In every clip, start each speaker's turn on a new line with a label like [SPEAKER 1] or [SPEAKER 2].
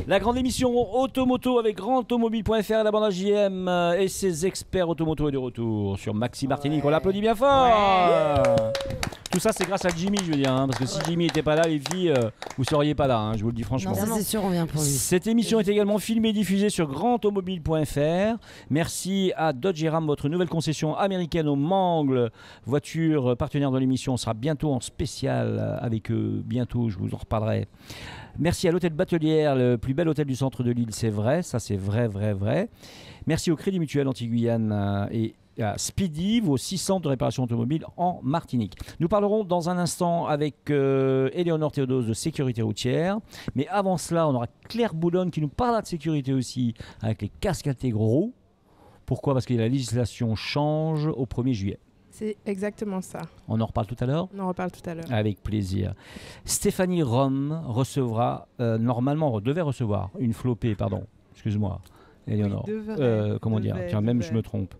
[SPEAKER 1] La grande émission Automoto avec grandautomobile.fr et la bande JM et ses experts automoto est de retour sur Maxime Martinique. On l'applaudit bien fort. Tout ça c'est grâce à Jimmy, je veux dire, parce que si Jimmy n'était pas là, les filles, vous seriez pas là, je vous le dis franchement.
[SPEAKER 2] Non, ça c'est sûr, on vient pour lui.
[SPEAKER 1] Cette émission est également filmée et diffusée sur grandautomobile.fr. Merci à Dodge Ram, votre nouvelle concession américaine au Mangles, voiture partenaire de l'émission. On sera bientôt en spécial avec eux, bientôt, je vous en reparlerai. Merci à l'hôtel Batelière, le plus bel hôtel du centre de l'île, c'est vrai, ça c'est vrai. Merci au Crédit Mutuel Anti-Guyane et à Speedy, vos 6 centres de réparation automobile en Martinique. Nous parlerons dans un instant avec Éléonore Théodose de sécurité routière. Mais avant cela, on aura Claire Boulonne qui nous parlera de sécurité aussi avec les casques intégraux. Pourquoi ? Parce que la législation change au 1er juillet.
[SPEAKER 3] C'est exactement ça.
[SPEAKER 1] On en reparle tout à l'heure ?
[SPEAKER 3] On en reparle tout à l'heure.
[SPEAKER 1] Avec plaisir. Stéphanie Rome recevra, normalement, devait recevoir une flopée, pardon, excuse-moi, Éléonore.
[SPEAKER 3] Oui,
[SPEAKER 1] Même je me trompe.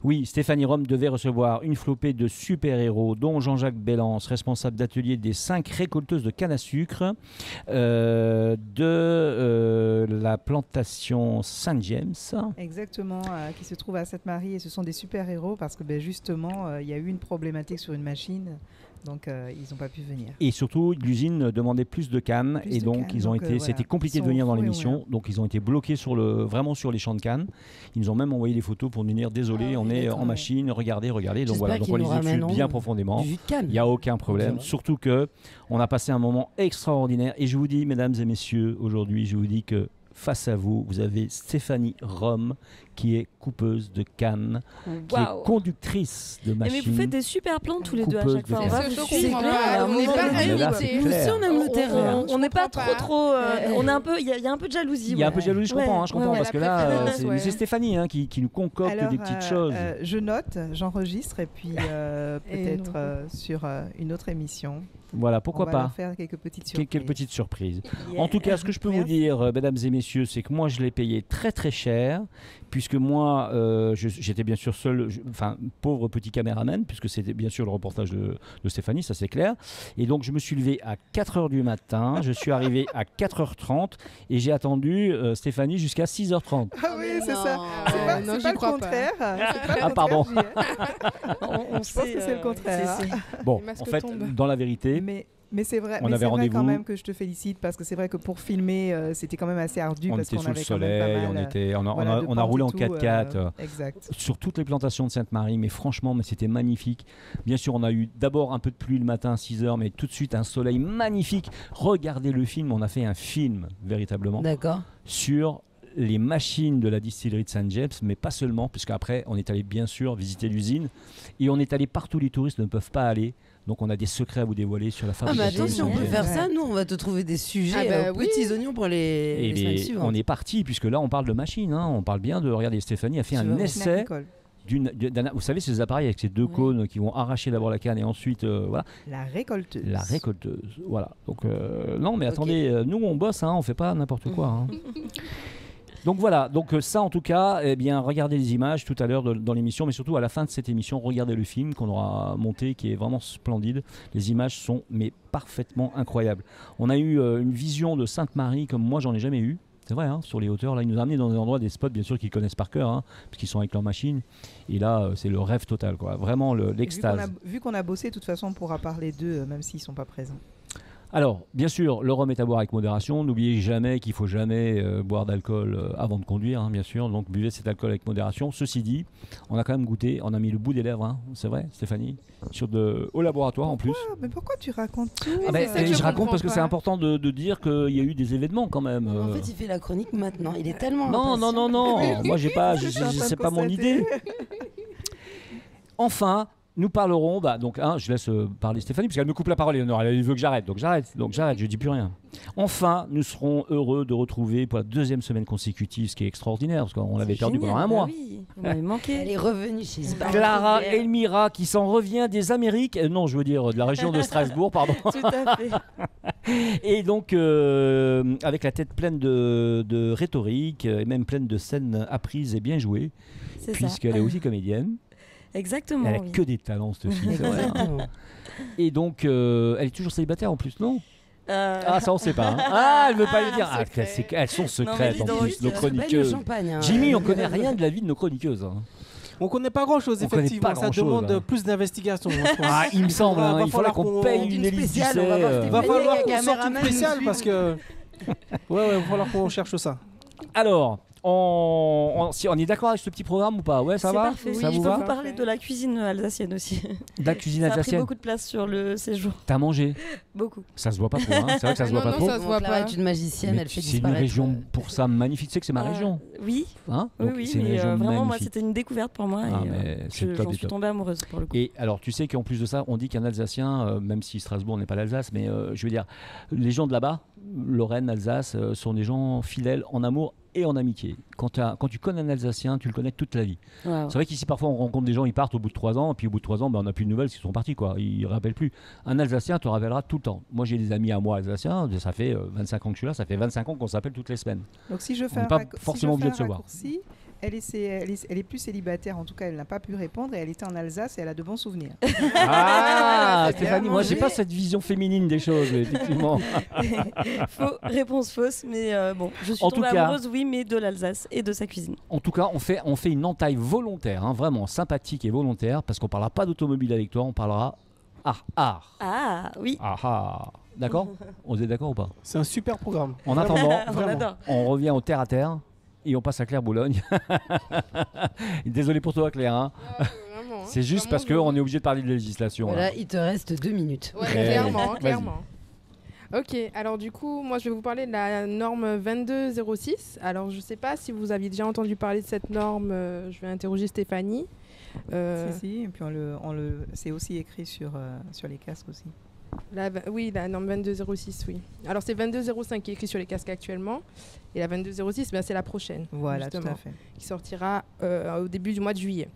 [SPEAKER 1] Oui, Stéphanie Rome devait recevoir une flopée de super-héros, dont Jean-Jacques Bellance, responsable d'atelier des 5 récolteuses de canne à sucre de la plantation Saint-James.
[SPEAKER 4] Exactement, qui se trouve à Sainte-Marie. Et ce sont des super-héros parce que justement, il y a eu une problématique sur une machine. Donc, ils n'ont pas pu venir. Et
[SPEAKER 1] surtout, l'usine demandait plus de cannes. Et donc, c'était compliqué de venir dans l'émission. Donc, ils ont été bloqués vraiment sur les champs de cannes. Ils nous ont même envoyé des photos pour nous dire désolé, on est en machine, regardez. Donc, voilà. Donc, on les étudie bien profondément. Il n'y a aucun problème. Surtout qu'on a passé un moment extraordinaire. Et je vous dis, mesdames et messieurs, aujourd'hui, je vous dis que face à vous, vous avez Stéphanie Rome, qui est coupeuse de canne, qui est conductrice de machine.
[SPEAKER 5] Mais vous faites des super plans tous les deux à chaque fois.
[SPEAKER 3] On n'est pas invités.
[SPEAKER 5] Nous aussi, on aime le terrain. On n'est pas trop. On est un peu. Il y a un peu de jalousie.
[SPEAKER 1] Il y a un peu de jalousie, je comprends, parce que là, c'est Stéphanie qui nous concocte
[SPEAKER 4] des
[SPEAKER 1] petites choses.
[SPEAKER 4] Je note, j'enregistre, et puis peut-être sur une autre émission.
[SPEAKER 1] Voilà, pourquoi pas
[SPEAKER 4] faire quelques petites
[SPEAKER 1] surprises. En tout cas, ce que je peux vous dire, mesdames et messieurs, c'est que moi, je l'ai payé très très cher, puisque moi, j'étais bien sûr seul, pauvre petit caméraman, puisque c'était bien sûr le reportage de Stéphanie, ça c'est clair. Et donc, je me suis levé à 4h du matin, je suis arrivé à 4h30, et j'ai attendu Stéphanie jusqu'à 6h30.
[SPEAKER 4] Ah oui, c'est ça. C'est pas le contraire.
[SPEAKER 1] Ah, pardon.
[SPEAKER 4] Je pense que c'est le contraire.
[SPEAKER 1] Bon, en fait, dans la vérité...
[SPEAKER 4] Mais c'est vrai,
[SPEAKER 1] on avait rendez-vous
[SPEAKER 4] quand même que je te félicite parce que c'est vrai que pour filmer, c'était quand même assez ardu.
[SPEAKER 1] On était sous le soleil, on a roulé en 4x4 sur toutes les plantations de Sainte-Marie, mais franchement, c'était magnifique. Bien sûr, on a eu d'abord un peu de pluie le matin à 6h, mais tout de suite un soleil magnifique. Regardez le film, on a fait un film véritablement sur les machines de la distillerie de Saint-James, mais pas seulement, puisqu'après, on est allé bien sûr visiter l'usine et on est allé partout où les touristes ne peuvent pas aller. Donc on a des secrets à vous dévoiler sur la fabrication.
[SPEAKER 2] Ah mais attends, si on peut faire ça, nous on va te trouver des sujets petits oignons pour les semaines suivantes.
[SPEAKER 1] On est parti, puisque là on parle de machines, on parle bien de... Regardez, Stéphanie a fait un essai vous savez ces appareils avec ces deux cônes qui vont arracher d'abord la canne et ensuite voilà.
[SPEAKER 4] La récolteuse,
[SPEAKER 1] voilà. Donc non mais attendez, nous on bosse, on fait pas n'importe quoi. Donc voilà, donc ça en tout cas, regardez les images tout à l'heure dans l'émission, mais surtout à la fin de cette émission, regardez le film qu'on aura monté qui est vraiment splendide. Les images sont parfaitement incroyables. On a eu une vision de Sainte-Marie comme moi j'en ai jamais eu. C'est vrai, sur les hauteurs, là, ils nous ont amenés dans des endroits, des spots bien sûr qu'ils connaissent par cœur, parce qu'ils sont avec leur machine. Et là, c'est le rêve total, quoi. Vraiment l'extase.
[SPEAKER 4] Vu qu'on a bossé, de toute façon, on pourra parler d'eux, même s'ils ne sont pas présents.
[SPEAKER 1] Alors, bien sûr, le rhum est à boire avec modération. N'oubliez jamais qu'il ne faut jamais boire d'alcool avant de conduire, bien sûr. Donc, buvez cet alcool avec modération. Ceci dit, on a quand même goûté, on a mis le bout des lèvres, c'est vrai, Stéphanie, au laboratoire en plus.
[SPEAKER 4] Mais pourquoi tu racontes tout
[SPEAKER 1] je raconte parce que c'est important de dire qu'il y a eu des événements quand même.
[SPEAKER 2] En fait, il fait la chronique maintenant. Il est tellement
[SPEAKER 1] Non. Moi, c'est pas mon idée. Enfin... Nous parlerons, je laisse parler Stéphanie, parce qu'elle me coupe la parole, Éléonore, elle veut que j'arrête, donc j'arrête, je dis plus rien. Enfin, nous serons heureux de retrouver pour la 2e semaine consécutive, ce qui est extraordinaire, parce qu'on l'avait perdu pendant un mois.
[SPEAKER 5] Oui, on m'avait manqué.
[SPEAKER 2] Elle est revenue chez
[SPEAKER 1] Clara Elmira, qui s'en revient des Amériques, non, je veux dire de la région de Strasbourg, pardon.
[SPEAKER 5] Tout à fait.
[SPEAKER 1] Et donc, avec la tête pleine de rhétorique, et même pleine de scènes apprises et bien jouées, puisqu'elle est aussi comédienne.
[SPEAKER 5] Exactement.
[SPEAKER 1] Elle a que des talents, cette fille. Et donc, elle est toujours célibataire en plus, non ? Ah, ça on sait pas. Hein. Ah, elle veut pas le dire. Ah, elles sont secrètes en plus, nos chroniqueuses. Jimmy, on connaît rien de la vie de nos chroniqueuses. Hein.
[SPEAKER 6] On connaît pas grand-chose, effectivement. Ça demande plus d'investigation.
[SPEAKER 1] Ah, il me semble. Il faudra qu'on paye une Élise Lucet.
[SPEAKER 6] Il va falloir qu'on sorte une spéciale parce que... Ouais, il va falloir qu'on cherche ça.
[SPEAKER 1] Alors... On est d'accord avec ce petit programme ou pas? Ouais, ça va.
[SPEAKER 5] Parfait. Ça je peux vous parler de la cuisine alsacienne aussi.
[SPEAKER 1] De la cuisine alsacienne.
[SPEAKER 5] Ça a pris beaucoup de place sur le séjour.
[SPEAKER 1] T'as mangé?
[SPEAKER 5] Beaucoup.
[SPEAKER 1] Ça se voit pas trop. Hein. C'est vrai que ça se voit pas trop.
[SPEAKER 2] Ça se voit pas. Une magicienne, elle fait disparaître.
[SPEAKER 1] C'est une région pour ça magnifique. Tu sais que c'est ma région.
[SPEAKER 5] Oui.
[SPEAKER 1] Hein?
[SPEAKER 5] Oui. Mais vraiment, moi, c'était une découverte pour moi. J'en suis tombée amoureuse pour le coup.
[SPEAKER 1] Et alors, tu sais qu'en plus de ça, on dit qu'un Alsacien, même si Strasbourg n'est pas l'Alsace, mais je veux dire, les gens de là-bas, Lorraine, Alsace, sont des gens fidèles en amour et en amitié. Quand tu connais un Alsacien, tu le connais toute la vie. Wow. C'est vrai qu'ici, parfois, on rencontre des gens, ils partent au bout de 3 ans, et puis au bout de 3 ans, on n'a plus de nouvelles, ils sont partis, quoi. Ils ne rappellent plus. Un Alsacien te rappellera tout le temps. Moi, j'ai des amis à moi Alsaciens, ça fait 25 ans que je suis là, ça fait 25 ans qu'on s'appelle toutes les semaines.
[SPEAKER 4] Donc si je fais
[SPEAKER 1] forcément obligé de se voir.
[SPEAKER 4] Elle est plus célibataire, en tout cas elle n'a pas pu répondre et elle était en Alsace et elle a de bons souvenirs.
[SPEAKER 1] Ah Stéphanie, moi j'ai pas cette vision féminine des choses, effectivement.
[SPEAKER 5] Réponse fausse, mais bon, je suis tombée amoureuse, oui, mais de l'Alsace et de sa cuisine.
[SPEAKER 1] En tout cas, on fait une entaille volontaire, hein, vraiment sympathique et volontaire, parce qu'on parlera pas d'automobile avec toi, on parlera art.
[SPEAKER 5] Ah oui.
[SPEAKER 1] D'accord. On est d'accord ou pas?
[SPEAKER 6] C'est un super programme.
[SPEAKER 1] En attendant, on revient au terre à terre. Et on passe à Claire Boulogne. Désolé pour toi, Claire. Hein.
[SPEAKER 3] Vraiment,
[SPEAKER 1] c'est juste parce qu'on est obligé de parler de législation.
[SPEAKER 2] Voilà, il te reste 2 minutes.
[SPEAKER 3] Ouais, clairement. Ok, alors du coup, moi je vais vous parler de la norme 2206. Alors je ne sais pas si vous aviez déjà entendu parler de cette norme. Je vais interroger Stéphanie.
[SPEAKER 4] Si, et puis c'est aussi écrit sur les casques aussi.
[SPEAKER 3] Oui, la norme 2206, oui. Alors c'est 2205 qui est écrit sur les casques actuellement. Et la 2206, c'est la prochaine.
[SPEAKER 4] Voilà, tout à fait.
[SPEAKER 3] Qui sortira au début du mois de juillet.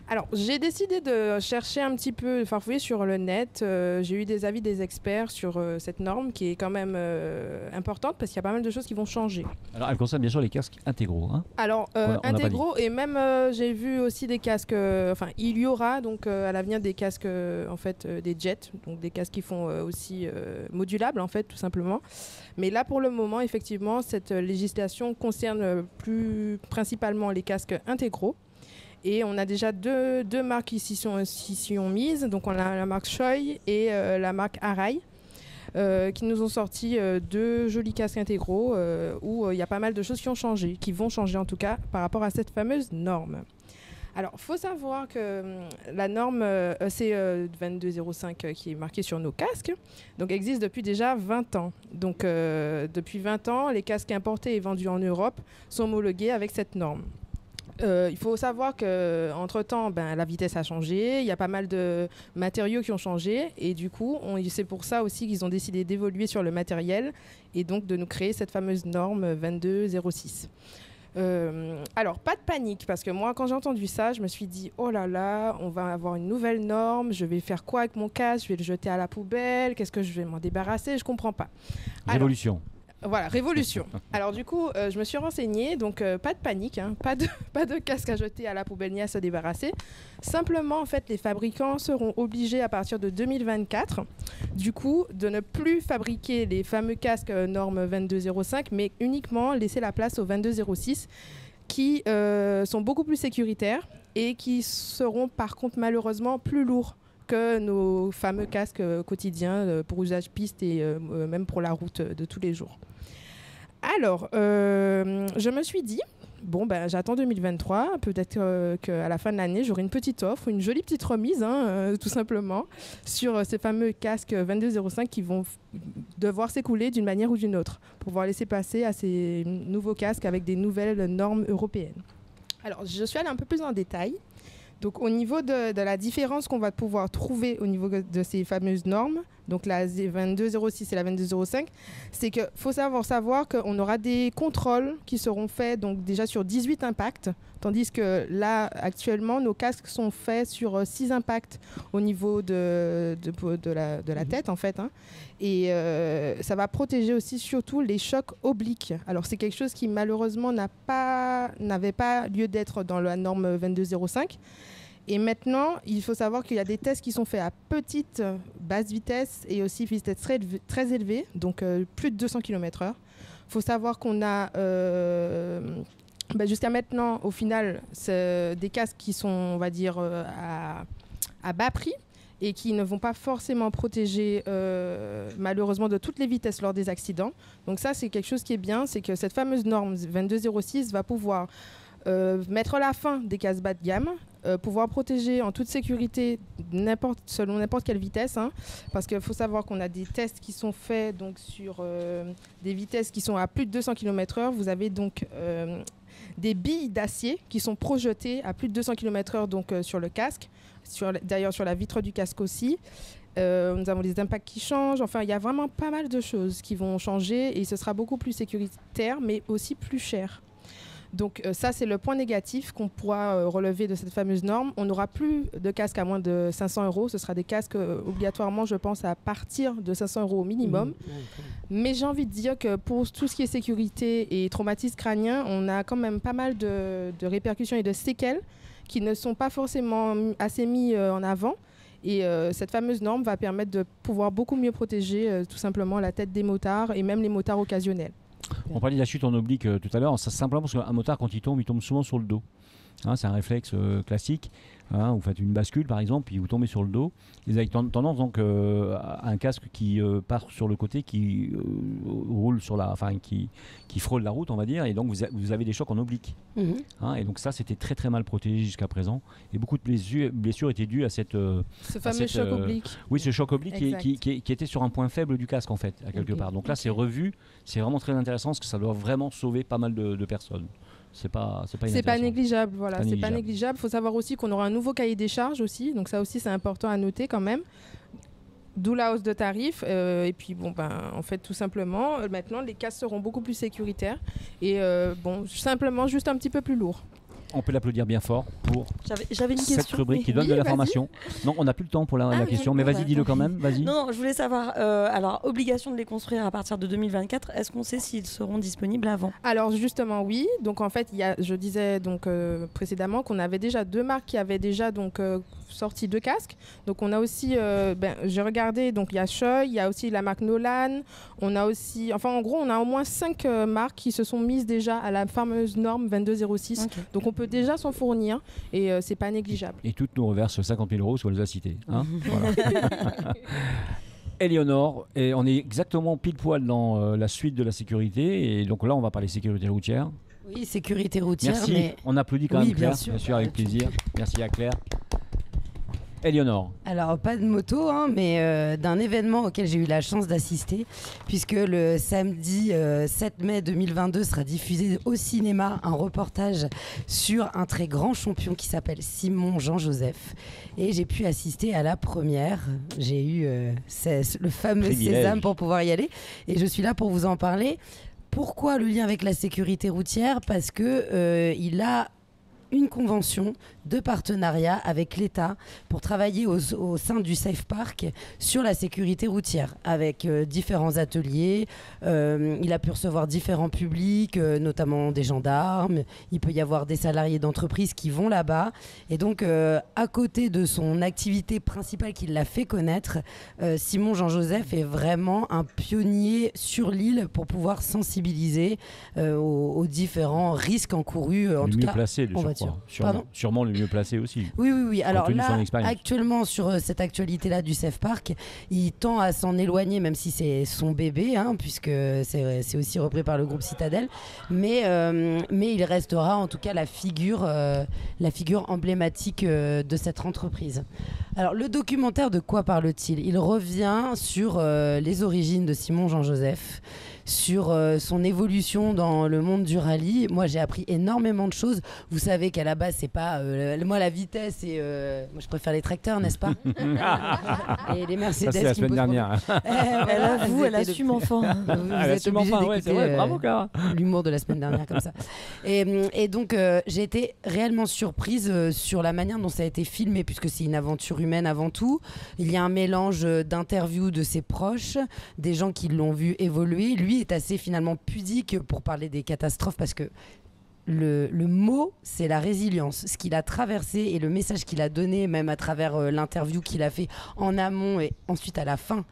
[SPEAKER 3] Alors, j'ai décidé de chercher un petit peu, de farfouiller sur le net. J'ai eu des avis des experts sur cette norme qui est quand même importante parce qu'il y a pas mal de choses qui vont changer.
[SPEAKER 1] Alors, elle concerne bien sûr les casques intégraux. Hein.
[SPEAKER 3] Alors, intégraux et même j'ai vu aussi des casques. Il y aura donc à l'avenir des casques des jets, donc des casques qui font aussi modulables en fait, tout simplement. Mais là, pour le moment, effectivement, cette législation concerne plus principalement les casques intégraux. Et on a déjà deux marques qui s'y sont mises. Donc on a la marque Choi et la marque Arai qui nous ont sorti 2 jolis casques intégraux où il y a pas mal de choses qui ont changé, qui vont changer en tout cas par rapport à cette fameuse norme. Alors, il faut savoir que la norme EC 2205 qui est marquée sur nos casques donc, existe depuis déjà 20 ans. Donc, depuis 20 ans, les casques importés et vendus en Europe sont homologués avec cette norme. Il faut savoir qu'entre-temps, la vitesse a changé, il y a pas mal de matériaux qui ont changé et du coup, c'est pour ça aussi qu'ils ont décidé d'évoluer sur le matériel et donc de nous créer cette fameuse norme 2206. Alors, pas de panique, parce que moi, quand j'ai entendu ça, je me suis dit, oh là là, on va avoir une nouvelle norme, je vais faire quoi avec mon casque? Je vais le jeter à la poubelle, qu'est-ce que je vais m'en débarrasser? Je comprends pas.
[SPEAKER 1] Révolution.
[SPEAKER 3] Voilà, révolution. Alors du coup, je me suis renseignée, donc pas de panique, hein, pas de casque à jeter à la poubelle ni à se débarrasser. Simplement, en fait, les fabricants seront obligés à partir de 2024, du coup, de ne plus fabriquer les fameux casques norme 2205, mais uniquement laisser la place aux 2206, qui sont beaucoup plus sécuritaires et qui seront par contre malheureusement plus lourds que nos fameux casques quotidiens pour usage piste et même pour la route de tous les jours. Alors, je me suis dit, j'attends 2023, peut-être qu'à la fin de l'année, j'aurai une petite offre, une jolie petite remise, tout simplement, sur ces fameux casques 2205 qui vont devoir s'écouler d'une manière ou d'une autre pour pouvoir laisser passer à ces nouveaux casques avec des nouvelles normes européennes. Alors, je suis allée un peu plus en détail. Donc, au niveau de la différence qu'on va pouvoir trouver au niveau de ces fameuses normes, donc la 2206 et la 2205, c'est qu'il faut savoir qu'on aura des contrôles qui seront faits donc déjà sur 18 impacts, tandis que là, actuellement, nos casques sont faits sur 6 impacts au niveau de la tête, en fait. Hein. Et ça va protéger aussi surtout les chocs obliques. Alors, c'est quelque chose qui, malheureusement, n'avait pas lieu d'être dans la norme 2205. Et maintenant, il faut savoir qu'il y a des tests qui sont faits à petite, basse vitesse et aussi vitesse très élevée, donc plus de 200 km/h. Il faut savoir qu'on a jusqu'à maintenant, au final, des casques qui sont, on va dire, à bas prix et qui ne vont pas forcément protéger malheureusement de toutes les vitesses lors des accidents. Donc ça, c'est quelque chose qui est bien, c'est que cette fameuse norme 2206 va pouvoir mettre la fin des casques bas de gamme, pouvoir protéger en toute sécurité selon n'importe quelle vitesse, hein, parce qu'il faut savoir qu'on a des tests qui sont faits donc, sur des vitesses qui sont à plus de 200 km/h. Vous avez donc des billes d'acier qui sont projetées à plus de 200 km/h donc, sur le casque, d'ailleurs sur la vitre du casque aussi. Nous avons des impacts qui changent. Enfin, il y a vraiment pas mal de choses qui vont changer et ce sera beaucoup plus sécuritaire, mais aussi plus cher. Donc ça, c'est le point négatif qu'on pourra relever de cette fameuse norme. On n'aura plus de casques à moins de 500 €. Ce sera des casques obligatoirement, je pense, à partir de 500 € au minimum. Mais j'ai envie de dire que pour tout ce qui est sécurité et traumatisme crânien, on a quand même pas mal de répercussions et de séquelles qui ne sont pas forcément assez mis en avant. Et cette fameuse norme va permettre de pouvoir beaucoup mieux protéger tout simplement la tête des motards et même les motards occasionnels.
[SPEAKER 1] On parlait de la chute en oblique tout à l'heure, simplement parce qu'un motard, quand il tombe souvent sur le dos. Hein, c'est un réflexe classique. Hein, vous faites une bascule par exemple, puis vous tombez sur le dos. Ils ont tendance donc à un casque qui part sur le côté, qui roule sur qui frôle la route, on va dire, et donc vous avez des chocs en oblique. Hein, et donc ça, c'était très très mal protégé jusqu'à présent. Et beaucoup de blessures étaient dues à ce
[SPEAKER 3] fameux choc oblique.
[SPEAKER 1] Oui, ce choc oblique qui était sur un point faible du casque en fait, à quelque part. Donc là, c'est revu. C'est vraiment très intéressant parce que ça doit vraiment sauver pas mal de personnes. C'est pas
[SPEAKER 3] négligeable, voilà. C'est pas négligeable. Il faut savoir aussi qu'on aura un nouveau cahier des charges aussi. Donc ça aussi, c'est important à noter quand même. D'où la hausse de tarifs. Et puis, en fait, tout simplement, maintenant, les casques seront beaucoup plus sécuritaires. Et simplement, juste un petit peu plus lourds.
[SPEAKER 1] On peut l'applaudir bien fort pour
[SPEAKER 5] j'avais
[SPEAKER 1] cette rubrique qui donne de l'information. Non, on n'a plus le temps pour la question, mais vas-y, dis-le quand même. Vas-y.
[SPEAKER 5] Non, je voulais savoir, alors, obligation de les construire à partir de 2024, est-ce qu'on sait s'ils seront disponibles avant ?
[SPEAKER 3] Alors justement, oui. Donc en fait, je disais donc, précédemment qu'on avait déjà 2 marques qui avaient déjà donc, sorti 2 casques. Donc on a aussi, j'ai regardé, donc il y a Shoei, il y a aussi la marque Nolan, on a aussi, en gros, on a au moins 5 marques qui se sont mises déjà à la fameuse norme 2206. Okay. Donc on peut déjà s'en fournir et c'est pas négligeable.
[SPEAKER 1] Et toutes nous reversent 50 000 € si on les a citées. Hein voilà. Éléonore, et on est exactement pile poil dans la suite de la sécurité. Et donc là, on va parler sécurité routière.
[SPEAKER 2] Oui, sécurité routière.
[SPEAKER 1] Merci.
[SPEAKER 2] Mais...
[SPEAKER 1] On applaudit quand même Claire, bien sûr, avec plaisir. Merci à Claire. Éléonore.
[SPEAKER 2] Alors, pas de moto, mais d'un événement auquel j'ai eu la chance d'assister, puisque le samedi 7 mai 2022 sera diffusé au cinéma un reportage sur un très grand champion qui s'appelle Simon Jean-Joseph. Et j'ai pu assister à la première. J'ai eu le fameux sésame pour pouvoir y aller. Et je suis là pour vous en parler. Pourquoi le lien avec la sécurité routière ? Parce qu'il a une convention de partenariat avec l'État pour travailler au sein du Safe Park sur la sécurité routière avec différents ateliers. Il a pu recevoir différents publics, notamment des gendarmes. Il peut y avoir des salariés d'entreprise qui vont là-bas. Et donc, à côté de son activité principale qui l'a fait connaître, Simon Jean-Joseph est vraiment un pionnier sur l'île pour pouvoir sensibiliser aux différents risques encourus. En tout cas,
[SPEAKER 1] placé, sûrement le mieux placé aussi.
[SPEAKER 2] Oui. Alors là, actuellement, sur cette actualité-là du Safe Park, il tend à s'en éloigner, même si c'est son bébé, puisque c'est aussi repris par le groupe Citadel. Mais il restera en tout cas la figure emblématique de cette entreprise. Alors, le documentaire, de quoi parle-t-il ? Il revient sur les origines de Simon Jean-Joseph, sur son évolution dans le monde du rallye. Moi, j'ai appris énormément de choses. Vous savez qu'à la base, c'est pas... moi, la vitesse, et moi, je préfère les tracteurs, n'est-ce pas ? Et les Mercedes.
[SPEAKER 1] Ça, c'est la semaine dernière.
[SPEAKER 5] Elle assume enfin.
[SPEAKER 2] Vous êtes obligés d'écouter
[SPEAKER 1] c'est vrai, bravo, Clara.
[SPEAKER 2] L'humour de la semaine dernière, comme ça. Et donc, j'ai été réellement surprise sur la manière dont ça a été filmé, puisque c'est une aventure humaine avant tout. Il y a un mélange d'interviews de ses proches, des gens qui l'ont vu évoluer. Lui est assez finalement pudique pour parler des catastrophes parce que le mot, c'est la résilience. Ce qu'il a traversé et le message qu'il a donné, même à travers l'interview qu'il a fait en amont et ensuite à la fin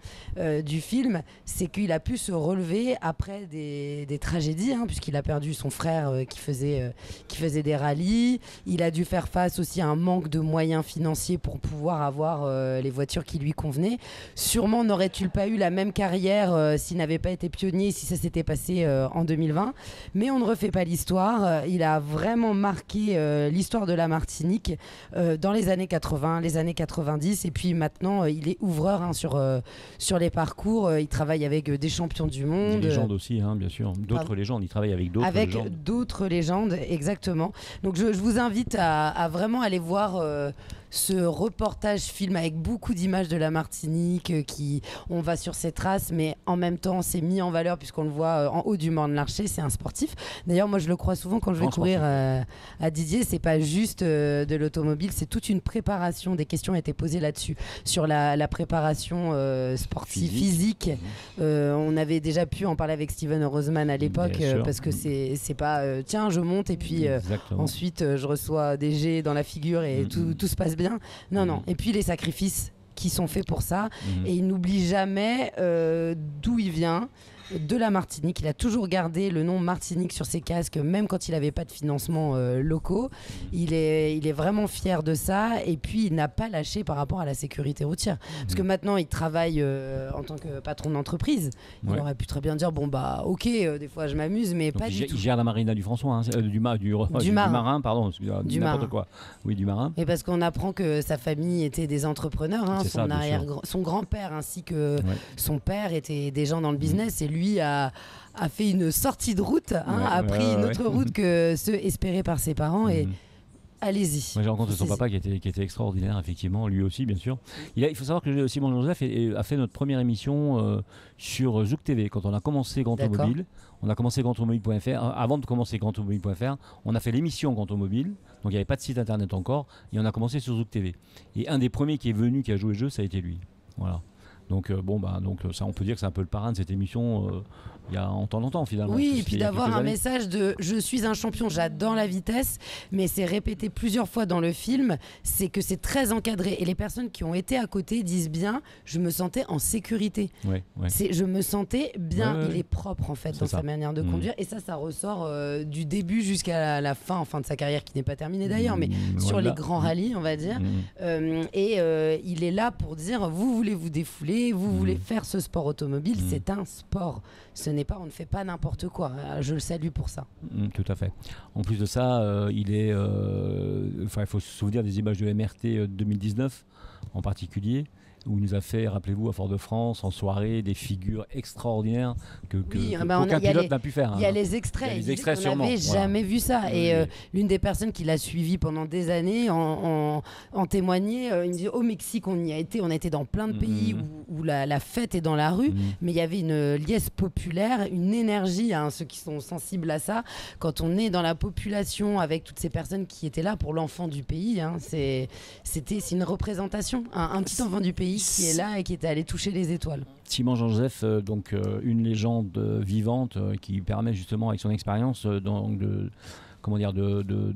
[SPEAKER 2] du film, c'est qu'il a pu se relever après des tragédies, puisqu'il a perdu son frère qui faisait des rallyes. Il a dû faire face aussi à un manque de moyens financiers pour pouvoir avoir les voitures qui lui convenaient. Sûrement n'aurait-il pas eu la même carrière s'il n'avait pas été pionnier, si ça s'était passé en 2020. Mais on ne refait pas l'histoire. Il a vraiment marqué l'histoire de la Martinique dans les années 80, les années 90. Et puis maintenant, il est ouvreur sur les parcours. Il travaille avec des champions du monde.
[SPEAKER 1] Des légendes aussi, bien sûr. D'autres légendes. Il travaille avec d'autres légendes.
[SPEAKER 2] Avec d'autres légendes, exactement. Donc je vous invite à vraiment aller voir ce reportage film avec beaucoup d'images de la Martinique, on va sur ses traces, mais en même temps c'est mis en valeur puisqu'on le voit en haut du Mont de l'Archer. C'est un sportif. D'ailleurs, moi je le crois souvent quand je vais courir à Didier, c'est pas juste de l'automobile, c'est toute une préparation. Des questions ont été posées là-dessus, sur la préparation sportive, physique. On avait déjà pu en parler avec Steven Roseman à l'époque, parce que c'est pas tiens je monte et puis ensuite je reçois des jets dans la figure et tout se passe bien. Non. Et puis les sacrifices qui sont faits pour ça. Et il n'oublie jamais d'où il vient, de la Martinique. Il a toujours gardé le nom Martinique sur ses casques, même quand il n'avait pas de financement locaux. Il est vraiment fier de ça. Et puis, il n'a pas lâché par rapport à la sécurité routière. Parce que maintenant, il travaille en tant que patron d'entreprise. Il aurait pu très bien dire, ok, des fois je m'amuse, mais donc pas du tout.
[SPEAKER 1] Il gère la marina du François, du marin, pardon,
[SPEAKER 2] du
[SPEAKER 1] n'importe
[SPEAKER 2] marin.
[SPEAKER 1] Quoi. Oui, du marin.
[SPEAKER 2] Et parce qu'on apprend que sa famille était des entrepreneurs. Son grand-père ainsi que son père étaient des gens dans le business. Et lui a fait une sortie de route, a pris une autre route que ceux espérés par ses parents. Et allez-y.
[SPEAKER 1] Moi, j'ai rencontré son papa qui était extraordinaire, effectivement, lui aussi, bien sûr. Il faut savoir que Simon Joseph a fait notre première émission sur Zouk TV quand on a commencé Grand Automobile. On a commencé grandautomobile.fr. Avant de commencer grandautomobile.fr, on a fait l'émission Grand Automobile. Donc il n'y avait pas de site internet encore. Et on a commencé sur Zouk TV. Et un des premiers qui est venu, qui a joué le jeu, ça a été lui. Voilà. Donc, donc ça, on peut dire que c'est un peu le parrain de cette émission il y a en temps longtemps finalement.
[SPEAKER 2] Oui, et puis d'avoir un message de je suis un champion, j'adore la vitesse, mais c'est répété plusieurs fois dans le film, c'est que c'est très encadré. Et les personnes qui ont été à côté disent bien, je me sentais en sécurité. Je me sentais bien, il est propre en fait dans sa manière de conduire. Et ça ressort du début jusqu'à la fin de sa carrière, qui n'est pas terminée d'ailleurs, mais sur les grands rallyes, on va dire. Il est là pour dire, vous voulez vous défouler, vous voulez faire ce sport automobile, c'est un sport. On ne fait pas n'importe quoi. Je le salue pour ça.
[SPEAKER 1] Tout à fait. En plus de ça, il faut se souvenir des images de MRT 2019 en particulier, où il nous a fait, rappelez-vous, à Fort-de-France, en soirée, des figures extraordinaires que aucun pilote n'a pu faire.
[SPEAKER 2] Il y a les extraits. On n'avait jamais vu ça. Et l'une des personnes qui l'a suivi pendant des années en témoignait. Il me dit, au Mexique, on a été dans plein de pays où la fête est dans la rue, mais il y avait une liesse populaire, une énergie, ceux qui sont sensibles à ça. Quand on est dans la population avec toutes ces personnes qui étaient là pour l'enfant du pays, c'est une représentation, un petit enfant du pays qui est là et qui est allé toucher les étoiles.
[SPEAKER 1] Simon Joseph, une légende vivante qui permet justement avec son expérience de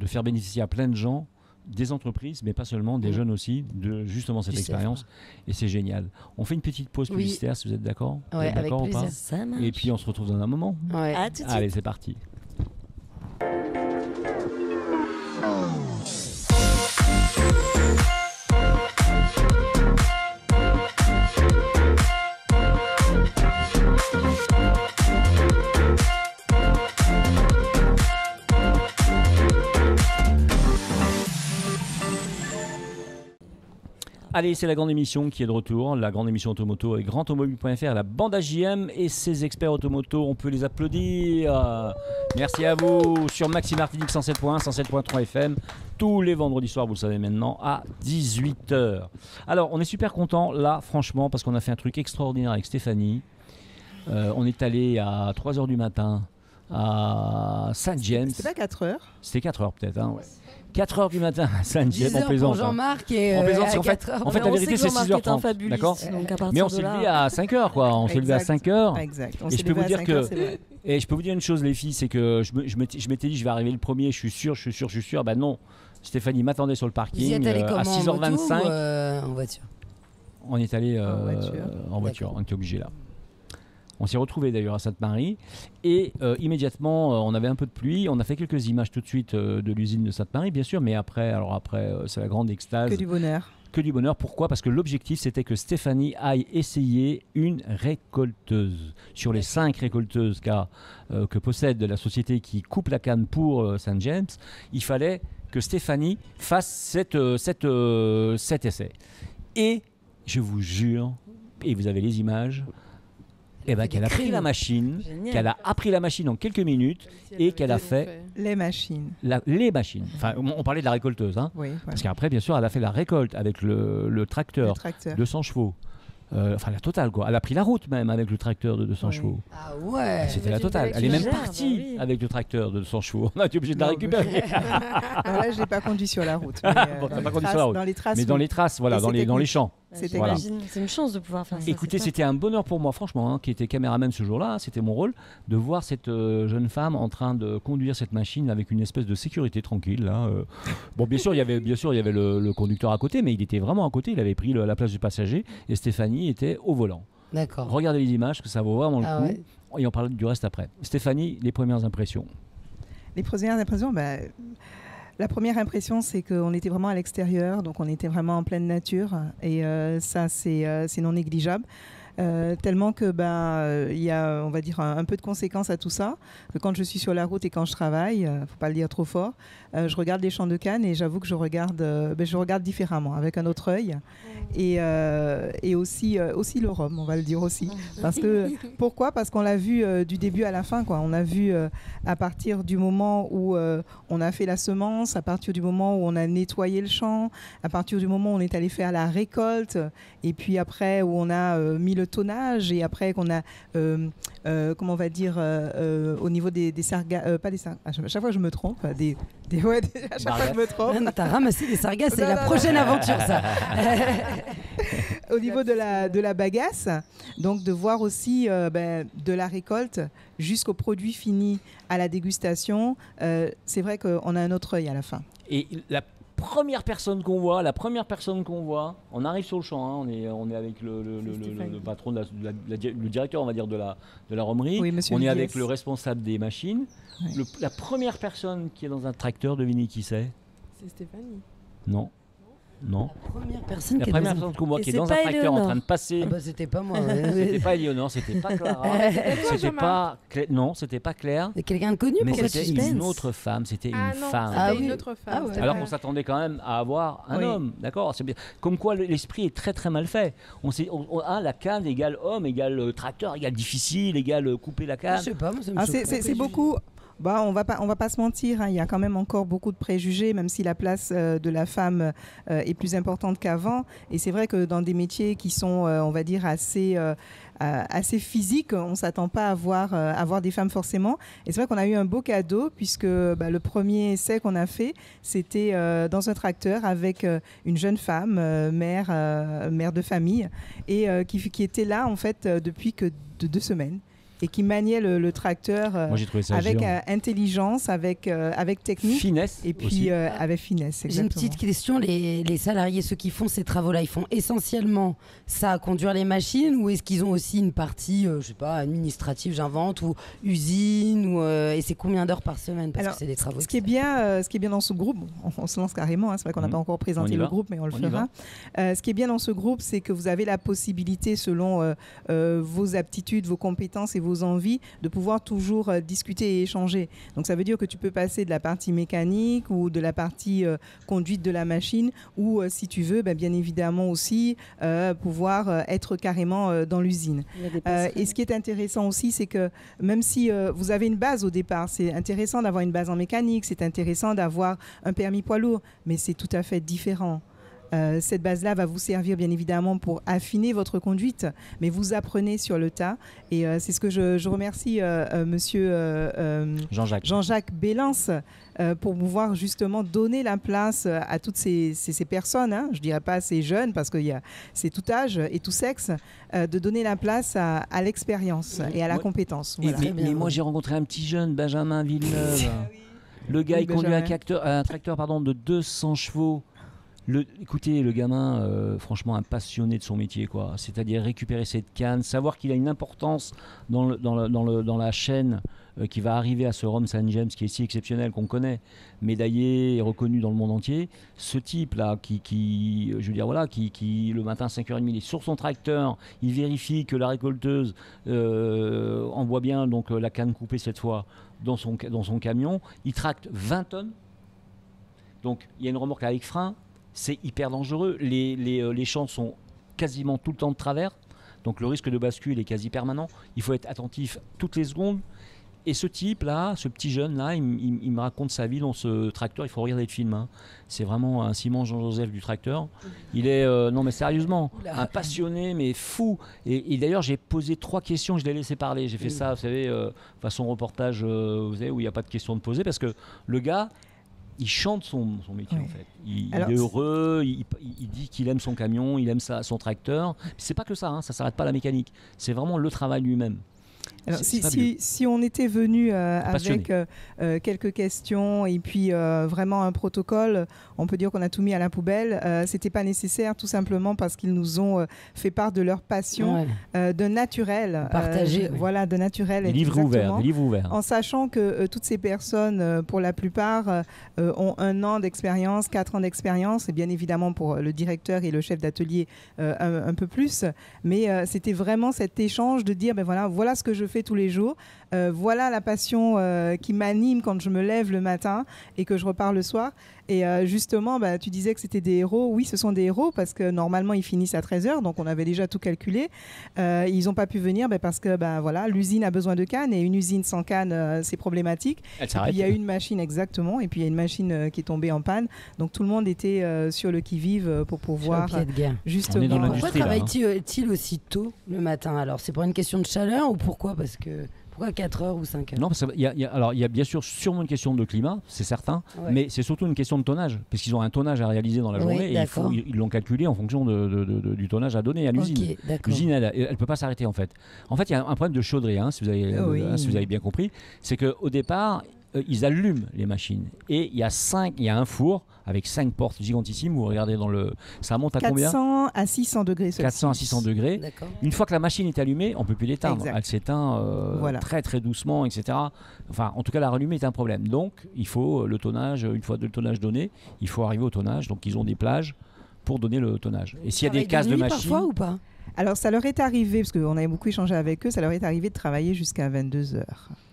[SPEAKER 1] faire bénéficier à plein de gens, des entreprises, mais pas seulement, des jeunes aussi, de justement cette expérience. Et c'est génial. On fait une petite pause publicitaire si vous êtes d'accord.
[SPEAKER 2] Ouais, avec plaisir.
[SPEAKER 5] Ça marche.
[SPEAKER 1] Et puis on se retrouve dans un moment.
[SPEAKER 2] Ouais.
[SPEAKER 5] À tout de suite.
[SPEAKER 1] Allez, c'est parti. Allez, c'est la grande émission qui est de retour, la grande émission Automoto avec grandautomobile.fr, la bande AJM et ses experts automoto. On peut les applaudir. Merci à vous sur Maxi Martinique 107.1, 107.3 FM, tous les vendredis soirs, vous le savez maintenant, à 18h. Alors, on est super content là, franchement, parce qu'on a fait un truc extraordinaire avec Stéphanie. On est allé à 3h du matin à Saint-James.
[SPEAKER 4] C'était pas 4h.
[SPEAKER 1] C'était 4h peut-être, 4h du matin à Saint-James, on plaisante.
[SPEAKER 2] Pour Jean-Marc et
[SPEAKER 1] on plaisante, en fait la vérité c'est 6h30. D'accord. Mais on s'est levé à 5h quoi. On s'est levé à 5h.
[SPEAKER 4] Exact.
[SPEAKER 1] Et je peux vous dire que Et je peux vous dire une chose, les filles, c'est que je m'étais dit, je vais arriver le premier, je suis sûr. Ben non, Stéphanie m'attendait sur le parking.
[SPEAKER 2] Vous y êtes allé comment,
[SPEAKER 1] à 6h25.
[SPEAKER 2] En voiture?
[SPEAKER 1] On est allé en voiture. On était obligé là. On s'est retrouvés d'ailleurs à Sainte-Marie et immédiatement on avait un peu de pluie. On a fait quelques images tout de suite de l'usine de Sainte-Marie, bien sûr, mais après c'est la grande extase.
[SPEAKER 4] Que du bonheur.
[SPEAKER 1] Que du bonheur. Pourquoi ? Parce que l'objectif, c'était que Stéphanie aille essayer une récolteuse. Sur les 5 récolteuses que possède la société qui coupe la canne pour Saint James, il fallait que Stéphanie fasse cet essai. Et je vous jure, et vous avez les images, qu'elle a pris la machine, qu'elle a appris la machine en quelques minutes et qu'elle a fait
[SPEAKER 4] les machines.
[SPEAKER 1] Les machines. Enfin, on parlait de la récolteuse, hein,
[SPEAKER 4] oui,
[SPEAKER 1] parce qu'après, bien sûr, elle a fait la récolte avec le tracteur, 200 chevaux. Enfin, la totale, quoi. Elle a pris la route même avec le tracteur de 200 chevaux.
[SPEAKER 2] Ah ouais.
[SPEAKER 1] C'était la totale. Elle est même partie avec le tracteur de 200 chevaux. On a été obligé de la récupérer.
[SPEAKER 4] Là, je l'ai pas conduit sur la route. Dans les traces.
[SPEAKER 1] Mais dans les traces, voilà, dans les champs.
[SPEAKER 5] Voilà. C'est une chance de pouvoir faire ça.
[SPEAKER 1] Écoutez, c'était un bonheur pour moi, franchement, qui était caméraman ce jour-là. C'était mon rôle de voir cette jeune femme en train de conduire cette machine avec une espèce de sécurité tranquille. Là. Bon, bien sûr, il y avait le conducteur à côté, mais il était vraiment à côté. Il avait pris la place du passager et Stéphanie était au volant.
[SPEAKER 2] D'accord.
[SPEAKER 1] Regardez les images, que ça vaut vraiment le coup. Ouais. Et on parle du reste après. Stéphanie, les premières impressions.
[SPEAKER 4] Les premières impressions, la première impression, c'est qu'on était vraiment à l'extérieur, donc on était vraiment en pleine nature, et ça, c'est non négligeable. Tellement que il y a, on va dire, un peu de conséquences à tout ça. Que quand je suis sur la route et quand je travaille, faut pas le dire trop fort, je regarde les champs de canne et j'avoue que je regarde différemment, avec un autre œil, et aussi le rhum, on va le dire aussi. Pourquoi ? Parce qu'on l'a vu du début à la fin, quoi. On a vu à partir du moment où on a fait la semence, à partir du moment où on a nettoyé le champ, à partir du moment où on est allé faire la récolte, et puis après où on a mis le tonnage, et après qu'on a comment on va dire au niveau des sargasses, pas des sargasses, à chaque fois je me trompe, à chaque fois je me trompe.
[SPEAKER 2] T'as ramassé des sargasses, c'est la prochaine aventure, ça.
[SPEAKER 4] Au niveau de la bagasse, donc de voir aussi de la récolte jusqu'au produit fini à la dégustation, c'est vrai qu'on a un autre œil à la fin.
[SPEAKER 1] Et la première personne qu'on voit, on arrive sur le champ, hein, on est avec le patron, le directeur, on va dire, de la romerie.
[SPEAKER 4] Oui,
[SPEAKER 1] on est avec le responsable des machines.
[SPEAKER 4] Oui.
[SPEAKER 1] La première personne qui est dans un tracteur, devinez qui c'est ?
[SPEAKER 3] C'est Stéphanie.
[SPEAKER 1] Non.
[SPEAKER 2] La première personne
[SPEAKER 1] qu'on voit qui est dans un tracteur en train de passer.
[SPEAKER 2] C'était pas moi.
[SPEAKER 1] C'était pas Éléonore, c'était pas Clara. C'était pas non, c'était pas Claire.
[SPEAKER 2] C'est quelqu'un de connu,
[SPEAKER 1] mais
[SPEAKER 2] pour
[SPEAKER 1] c'était une autre femme. C'était une femme.
[SPEAKER 3] C'était une autre femme.
[SPEAKER 1] Alors qu'on s'attendait quand même à avoir un homme, d'accord. C'est bien. Comme quoi l'esprit est très très mal fait. La canne égale homme égale tracteur égale difficile égale couper la canne.
[SPEAKER 2] Je sais pas, moi, ça me
[SPEAKER 4] c'est beaucoup. On va pas se mentir, hein, il y a quand même encore beaucoup de préjugés, même si la place de la femme est plus importante qu'avant. Et c'est vrai que dans des métiers qui sont, on va dire, assez physiques, on ne s'attend pas à voir des femmes forcément. Et c'est vrai qu'on a eu un beau cadeau, puisque le premier essai qu'on a fait, c'était dans un tracteur avec une jeune femme, mère de famille, et qui était là en fait depuis que 2 semaines. Et qui maniait le tracteur avec intelligence, avec technique.
[SPEAKER 1] Finesse.
[SPEAKER 4] Et puis avec finesse, exactement.
[SPEAKER 2] J'ai une petite question. Les salariés, ceux qui font ces travaux-là, ils font essentiellement ça à conduire les machines, ou est-ce qu'ils ont aussi une partie, je sais pas, administrative, j'invente, ou usine, et c'est combien d'heures par semaine? Parce que c'est des travaux.
[SPEAKER 4] Ce qui est bien dans ce groupe, on se lance carrément, hein, c'est vrai qu'on n'a pas encore présenté le groupe, mais on le fera. Ce qui est bien dans ce groupe, c'est que vous avez la possibilité, selon vos aptitudes, vos compétences et vos envies, de pouvoir toujours discuter et échanger. Donc ça veut dire que tu peux passer de la partie mécanique ou de la partie conduite de la machine, ou si tu veux, bien évidemment aussi pouvoir être carrément dans l'usine. Et ce qui est intéressant aussi, c'est que même si vous avez une base au départ, c'est intéressant d'avoir une base en mécanique, c'est intéressant d'avoir un permis poids lourd, mais c'est tout à fait différent. Cette base-là va vous servir bien évidemment pour affiner votre conduite, mais vous apprenez sur le tas. Et c'est ce que je remercie monsieur Jean-Jacques Bélance pour pouvoir justement donner la place à toutes ces personnes, hein, je ne dirais pas ces jeunes parce que c'est tout âge et tout sexe, de donner la place à l'expérience et à la compétence. Voilà.
[SPEAKER 1] Mais moi j'ai rencontré un petit jeune, Benjamin Villeneuve. Le gars, il conduit un tracteur de 200 chevaux. Écoutez, le gamin, franchement, un passionné de son métier, quoi. C'est-à-dire récupérer cette canne, savoir qu'il a une importance dans la chaîne qui va arriver à ce Rome Saint James, qui est si exceptionnel, qu'on connaît, médaillé et reconnu dans le monde entier. Ce type-là, qui le matin à 5h30, il est sur son tracteur, il vérifie que la récolteuse envoie bien donc, la canne coupée cette fois dans son camion. Il tracte 20 tonnes. Donc, il y a une remorque avec frein. C'est hyper dangereux. Les champs sont quasiment tout le temps de travers. Donc, le risque de bascule est quasi permanent. Il faut être attentif toutes les secondes. Et ce type-là, ce petit jeune-là, il me raconte sa vie dans ce tracteur. Il faut regarder le film. Hein. C'est vraiment un Simon Jean-Joseph du tracteur. Il est, non mais sérieusement, un passionné, mais fou. Et d'ailleurs, j'ai posé 3 questions, je l'ai laissé parler. J'ai fait ça, vous savez, façon reportage, vous savez, où il n'y a pas de questions de poser. Parce que le gars, il chante son métier, en fait. Il est heureux, il dit qu'il aime son camion, il aime son tracteur. C'est pas que ça, hein, ça s'arrête pas à la mécanique. C'est vraiment le travail lui-même.
[SPEAKER 4] Alors, si on était venu avec quelques questions et puis vraiment un protocole, on peut dire qu'on a tout mis à la poubelle. C'était pas nécessaire, tout simplement parce qu'ils nous ont fait part de leur passion, de naturel.
[SPEAKER 2] Partagé.
[SPEAKER 4] Voilà, de naturel.
[SPEAKER 1] Livre ouvert.
[SPEAKER 4] En sachant que toutes ces personnes, pour la plupart, ont 1 an d'expérience, 4 ans d'expérience, et bien évidemment pour le directeur et le chef d'atelier un peu plus. Mais c'était vraiment cet échange de dire, voilà ce que je fais tous les jours. Voilà la passion qui m'anime quand je me lève le matin et que je repars le soir. Et justement, tu disais que c'était des héros. Oui, ce sont des héros parce que normalement, ils finissent à 13h. Donc, on avait déjà tout calculé. Ils n'ont pas pu venir parce que l'usine a besoin de cannes. Et une usine sans cannes, c'est problématique. Il y a une machine, exactement. Et puis, il y a une machine qui est tombée en panne. Donc, tout le monde était sur le qui-vive pour pouvoir justement...
[SPEAKER 2] Pourquoi travaille-t-il aussi tôt le matin? Alors, c'est pour une question de chaleur ou pourquoi? Parce que... Pourquoi 4 heures ou 5 heures?
[SPEAKER 1] Non, parce qu'il y a bien sûr sûrement une question de climat, c'est certain, mais c'est surtout une question de tonnage, parce qu'ils ont un tonnage à réaliser dans la journée et ils l'ont calculé en fonction du tonnage à donner à l'usine. L'usine, elle ne peut pas s'arrêter en fait. En fait, il y a un problème de chaudrée, si vous avez bien compris, c'est qu'au départ, ils allument les machines et il y a un four avec 5 portes gigantissimes. Vous regardez ça monte à combien?
[SPEAKER 4] 400 à 600 degrés.
[SPEAKER 1] 400 à 600 degrés. Une fois que la machine est allumée, on ne peut plus l'éteindre. Elle s'éteint très très doucement, etc. Enfin, en tout cas, la rallumer est un problème. Donc, il faut le tonnage. Une fois le tonnage donné, il faut arriver au tonnage. Donc, ils ont des plages pour donner le tonnage. Et s'il y a des cases de machines...
[SPEAKER 2] parfois ou pas?
[SPEAKER 4] Alors, ça leur est arrivé, parce qu'on avait beaucoup échangé avec eux, ça leur est arrivé de travailler jusqu'à 22h.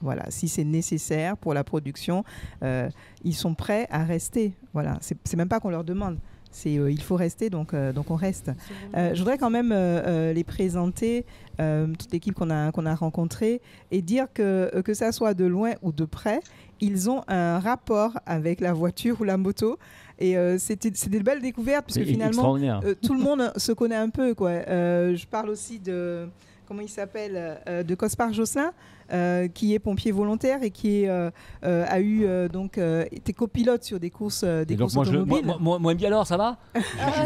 [SPEAKER 4] Voilà, si c'est nécessaire pour la production, ils sont prêts à rester. Voilà, c'est même pas qu'on leur demande. Il faut rester, donc on reste. Je voudrais quand même les présenter, toute l'équipe qu'on a rencontrée, et dire que ça soit de loin ou de près, ils ont un rapport avec la voiture ou la moto. Et c'est des belles découvertes, parce que finalement, tout le monde se connaît un peu, quoi. Je parle aussi de... Comment il s'appelle, de Cospar Josselin, qui est pompier volontaire et qui a eu été copilote sur des courses automobiles.
[SPEAKER 1] Moi, il me dit alors, ça va?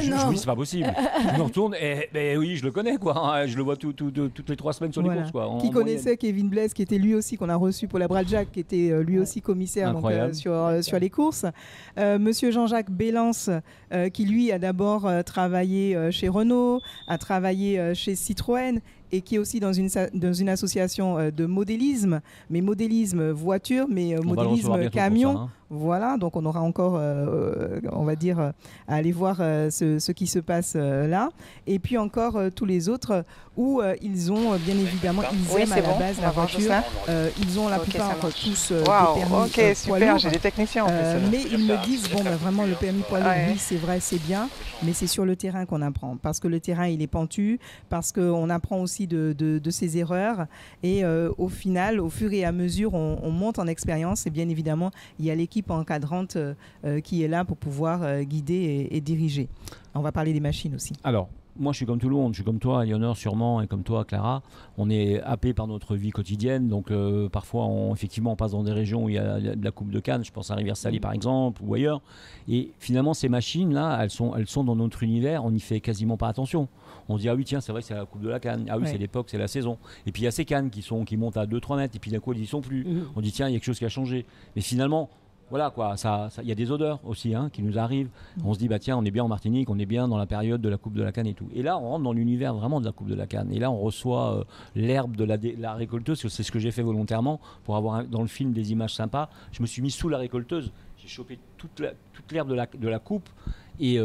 [SPEAKER 2] Non.
[SPEAKER 1] C'est pas possible. Je me retourne et oui, je le connais, quoi. Je le vois toutes les 3 semaines sur les courses, quoi.
[SPEAKER 4] Qui connaissait Kevin Blaise, qui était lui aussi, qu'on a reçu pour la Braljac, qui était lui aussi commissaire sur les courses. Monsieur Jean-Jacques Bélance, qui lui a d'abord travaillé chez Renault, a travaillé chez Citroën, et qui est aussi dans une association de modélisme, mais modélisme voiture, mais modélisme camion. Ça, hein. Voilà, donc on aura encore, on va dire, à aller voir ce qui se passe là. Et puis encore tous les autres où ils ont, bien évidemment, ils aiment à la base la voiture. Ils ont la plupart tous des permis
[SPEAKER 7] super,
[SPEAKER 4] poids lourd.
[SPEAKER 7] J'ai des techniciens en plus.
[SPEAKER 4] Mais ils me disent, vraiment, le permis poids lourd, oui, c'est vrai, c'est bien, mais c'est sur le terrain qu'on apprend. Parce que le terrain, il est pentu, parce qu'on apprend aussi de ses erreurs. Et au final, au fur et à mesure, on monte en expérience. Et bien évidemment, il y a l'équipe équipe encadrante qui est là pour pouvoir guider et diriger. On va parler des machines aussi.
[SPEAKER 1] Alors, moi, je suis comme tout le monde. Je suis comme toi, Eleonore, sûrement, et comme toi, Clara. On est happé par notre vie quotidienne. Donc, parfois, effectivement, on passe dans des régions où il y a de la coupe de canne. Je pense à Rivière-Salée, par exemple, ou ailleurs. Et finalement, ces machines-là, elles sont dans notre univers. On n'y fait quasiment pas attention. On se dit, ah oui, tiens, c'est vrai que c'est la coupe de la canne. Ah oui, c'est l'époque, c'est la saison. Et puis, il y a ces cannes qui montent à 2-3 mètres. Et puis, d'un coup, elles n'y sont plus. On dit, tiens, il y a quelque chose qui a changé. Mais finalement... Voilà quoi, il y a des odeurs aussi qui nous arrivent. On se dit, bah tiens, on est bien en Martinique, on est bien dans la période de la coupe de la canne et tout. Et là, on rentre dans l'univers vraiment de la coupe de la canne. Et là, on reçoit l'herbe de la récolteuse. C'est ce que j'ai fait volontairement pour avoir dans le film des images sympas. Je me suis mis sous la récolteuse. J'ai chopé toute l'herbe de la coupe. Et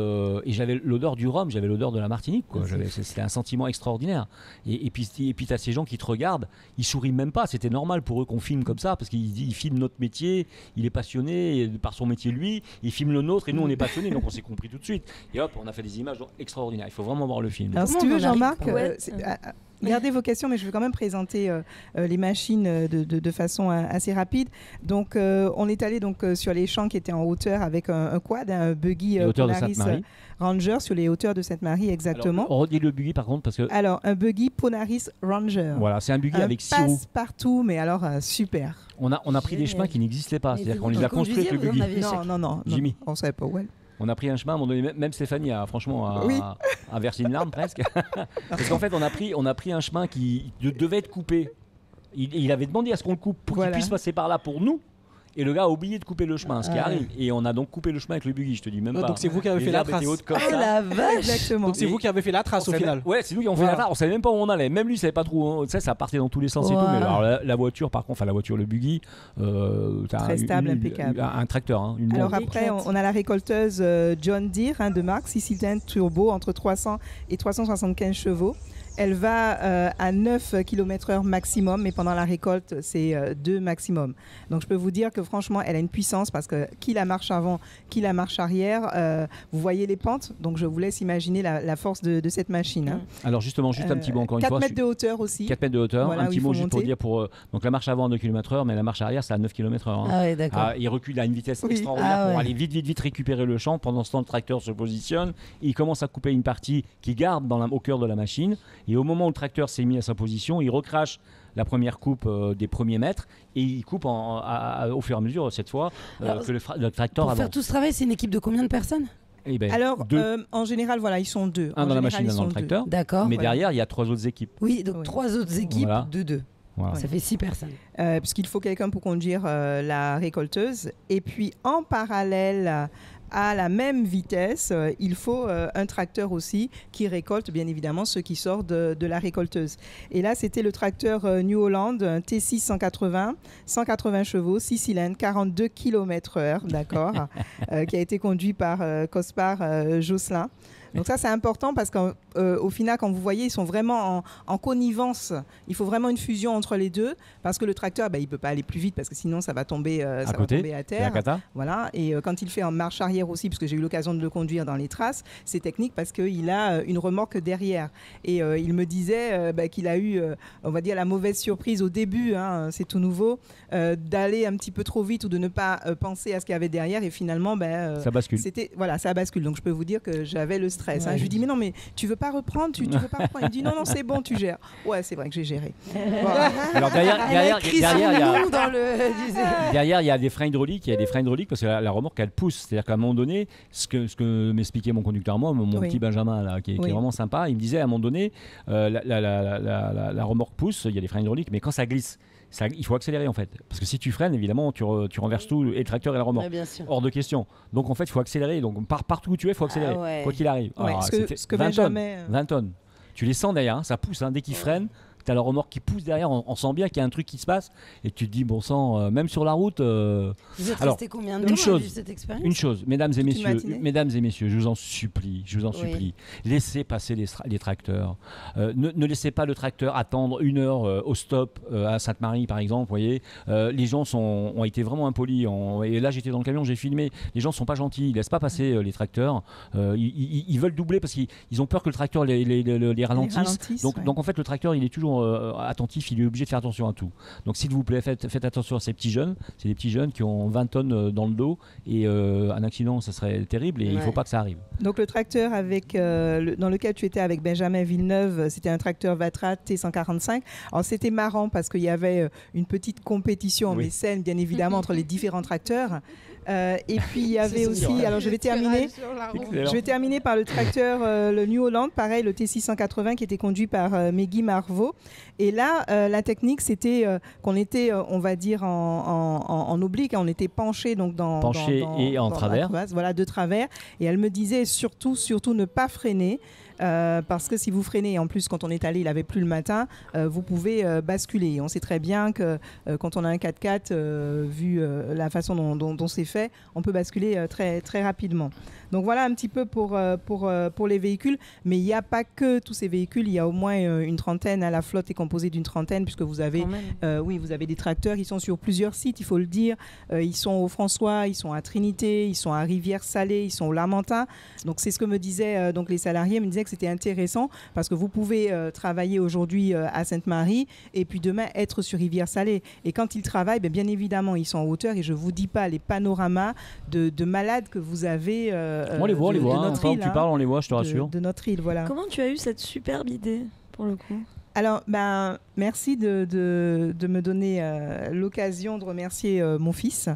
[SPEAKER 1] j'avais l'odeur du rhum, j'avais l'odeur de la Martinique. C'était un sentiment extraordinaire. Et puis tu as ces gens qui te regardent, ils sourient même pas. C'était normal pour eux qu'on filme comme ça, parce qu'ils filment notre métier, il est passionné par son métier lui, il filme le nôtre, et nous on est passionnés, donc on s'est compris tout de suite. Et hop, on a fait des images extraordinaires. Il faut vraiment voir le film.
[SPEAKER 4] Alors si tu veux, Jean-Marc, gardez vos questions, mais je vais quand même présenter les machines de façon assez rapide. Donc, on est allé sur les champs qui étaient en hauteur avec un quad, un buggy Polaris Ranger sur les hauteurs de Sainte-Marie, exactement.
[SPEAKER 1] Alors, on redit le buggy par contre parce que...
[SPEAKER 4] Alors, un buggy Polaris Ranger.
[SPEAKER 1] Voilà, c'est un buggy avec 6 roues.
[SPEAKER 4] Passe-partout, mais alors super.
[SPEAKER 1] On a pris des chemins qui n'existaient pas, c'est-à-dire qu'on les a construits avec le buggy.
[SPEAKER 4] Non,
[SPEAKER 1] Jimmy.
[SPEAKER 4] On ne savait pas où elle.
[SPEAKER 1] On a pris un chemin, à un moment donné, même Stéphanie a franchement a versé une larme presque. Parce qu'en fait, on a pris un chemin qui devait être coupé. Il avait demandé à ce qu'on le coupe pour qu'il puisse passer par là pour nous. Et le gars a oublié de couper le chemin, ce qui arrive. Et on a donc coupé le chemin avec le buggy, je te dis même pas.
[SPEAKER 6] Donc c'est vous qui avez fait la trace.
[SPEAKER 2] La vache.
[SPEAKER 4] Exactement.
[SPEAKER 6] Donc c'est vous qui avez fait la trace au final.
[SPEAKER 1] Ouais, c'est nous qui avons fait la trace. On savait même pas où on allait. Même lui, il savait pas trop. Ça partait dans tous les sens et tout. Mais alors la voiture, par contre, le buggy,
[SPEAKER 4] très stable, impeccable.
[SPEAKER 1] Un tracteur.
[SPEAKER 4] Alors après, on a la récolteuse John Deere de marque 6 cylindres turbo entre 300 et 375 chevaux. Elle va à 9 km/h maximum, mais pendant la récolte, c'est 2 maximum. Donc je peux vous dire que franchement, elle a une puissance parce que qui la marche avant, qui la marche arrière, vous voyez les pentes. Donc je vous laisse imaginer la force de cette machine.
[SPEAKER 1] Alors justement, juste un petit mot encore une
[SPEAKER 4] 4
[SPEAKER 1] fois.
[SPEAKER 4] 4 mètres de hauteur aussi.
[SPEAKER 1] 4 mètres de hauteur.
[SPEAKER 4] Voilà,
[SPEAKER 1] un petit mot juste pour dire donc la marche avant à 2 km/h, mais la marche arrière, c'est à 9 km/h.
[SPEAKER 2] Ah oui, d'accord.
[SPEAKER 1] Il recule à une vitesse extraordinaire pour aller vite récupérer le champ. Pendant ce temps, le tracteur se positionne. Il commence à couper une partie qu'il garde au cœur de la machine. Et au moment où le tracteur s'est mis à sa position, il recrache la première coupe des premiers mètres et il coupe au fur et à mesure cette fois que le tracteur avance.
[SPEAKER 2] Pour faire tout ce travail, c'est une équipe de combien de personnes?
[SPEAKER 4] Alors, en général, voilà, ils sont 2.
[SPEAKER 1] Un dans la machine, un dans le tracteur.
[SPEAKER 2] D'accord.
[SPEAKER 1] Mais derrière, il y a 3 autres équipes.
[SPEAKER 2] Oui, donc 3 autres équipes de 2. Voilà. Ça fait 6 personnes.
[SPEAKER 4] Puisqu'il faut quelqu'un pour conduire la récolteuse. Et puis, en parallèle à la même vitesse, il faut un tracteur aussi qui récolte bien évidemment ce qui sort de la récolteuse. Et là, c'était le tracteur New Holland, un T6 180 chevaux, 6 cylindres, 42 km/h, d'accord, qui a été conduit par Cospar Josselin. Donc ça, c'est important parce qu'au final, quand vous voyez, ils sont vraiment en connivence. Il faut vraiment une fusion entre les deux parce que le tracteur, il ne peut pas aller plus vite parce que sinon, ça va tomber à terre. Voilà. Et quand il fait en marche arrière aussi, parce que j'ai eu l'occasion de le conduire dans les traces, c'est technique parce qu'il a une remorque derrière. Et il me disait qu'il a eu, on va dire, la mauvaise surprise au début, c'est tout nouveau, d'aller un petit peu trop vite ou de ne pas penser à ce qu'il y avait derrière. Et finalement,
[SPEAKER 1] ça bascule.
[SPEAKER 4] Ça bascule. Donc je peux vous dire que j'avais le stress. Je lui dis mais non, mais tu veux pas reprendre, tu veux pas reprendre. Il me dit non, c'est bon, tu gères. Ouais, c'est vrai que j'ai géré.
[SPEAKER 1] Voilà. Alors derrière il y a des freins hydrauliques, parce que la remorque elle pousse. C'est-à-dire qu'à un moment donné, ce que m'expliquait mon conducteur moi, mon petit Benjamin là, qui est vraiment sympa, il me disait à un moment donné, la remorque pousse, il y a des freins hydrauliques, mais quand ça glisse, il faut accélérer en fait, parce que si tu freines évidemment tu renverses tout, et le tracteur et la remorque, hors de question. Donc en fait il faut accélérer, donc partout où tu es il faut accélérer, quoi qu'il arrive. Alors,
[SPEAKER 4] ce que
[SPEAKER 1] 20 tonnes, tu les sens derrière, ça pousse dès qu'ils freinent. Tu as la remorque qui pousse derrière, on sent bien qu'il y a un truc qui se passe et tu te dis bon sang, même sur la route.
[SPEAKER 2] Vous êtes resté combien de temps à vivre cette expérience ?
[SPEAKER 1] Une chose, mesdames et messieurs, je vous en supplie, laissez passer les tracteurs. Ne laissez pas le tracteur attendre 1 heure au stop à Sainte-Marie par exemple. Voyez, les gens ont été vraiment impolis. Et là j'étais dans le camion, j'ai filmé. Les gens sont pas gentils, ils laissent pas passer les tracteurs. Ils veulent doubler parce qu'ils ont peur que le tracteur les ralentisse. Donc en fait le tracteur il est toujours vraiment attentif, il est obligé de faire attention à tout. Donc s'il vous plaît, faites attention à ces petits jeunes. C'est des petits jeunes qui ont 20 tonnes dans le dos et un accident, ça serait terrible et il ne faut pas que ça arrive.
[SPEAKER 4] Donc le tracteur dans lequel tu étais avec Benjamin Villeneuve, c'était un tracteur Vatra T145. Alors c'était marrant parce qu'il y avait une petite compétition en mécène, bien évidemment, entre les différents tracteurs. Et puis il y avait aussi, alors je vais terminer par le tracteur le New Holland, pareil, le T680 qui était conduit par Meggy Marvaux. Et là, la technique, c'était qu'on était, on va dire, en oblique, on était penché donc
[SPEAKER 1] et en travers.
[SPEAKER 4] Voilà, de travers. Et elle me disait surtout ne pas freiner. Parce que si vous freinez, en plus quand on est allé, il n'avait plus le matin, vous pouvez basculer. On sait très bien que quand on a un 4x4, vu la façon dont c'est fait, on peut basculer très, très rapidement. Donc voilà un petit peu pour les véhicules, mais il n'y a pas que tous ces véhicules, il y a au moins une trentaine, la flotte est composée d'une trentaine, puisque vous avez, vous avez des tracteurs, ils sont sur plusieurs sites, il faut le dire, ils sont au François, ils sont à Trinité, ils sont à Rivière-Salée, ils sont au Lamentin. Donc c'est ce que me disaient donc les salariés, me disaient que c'était intéressant parce que vous pouvez travailler aujourd'hui à Sainte-Marie et puis demain être sur Rivière-Salée. Et quand ils travaillent, bien évidemment, ils sont en hauteur et je ne vous dis pas les panoramas de malades que vous avez.
[SPEAKER 1] On les voit, tu parles, on les voit, je te rassure.
[SPEAKER 4] De notre île, voilà.
[SPEAKER 5] Comment tu as eu cette superbe idée pour le coup ?
[SPEAKER 4] Alors, merci de me donner l'occasion de remercier mon fils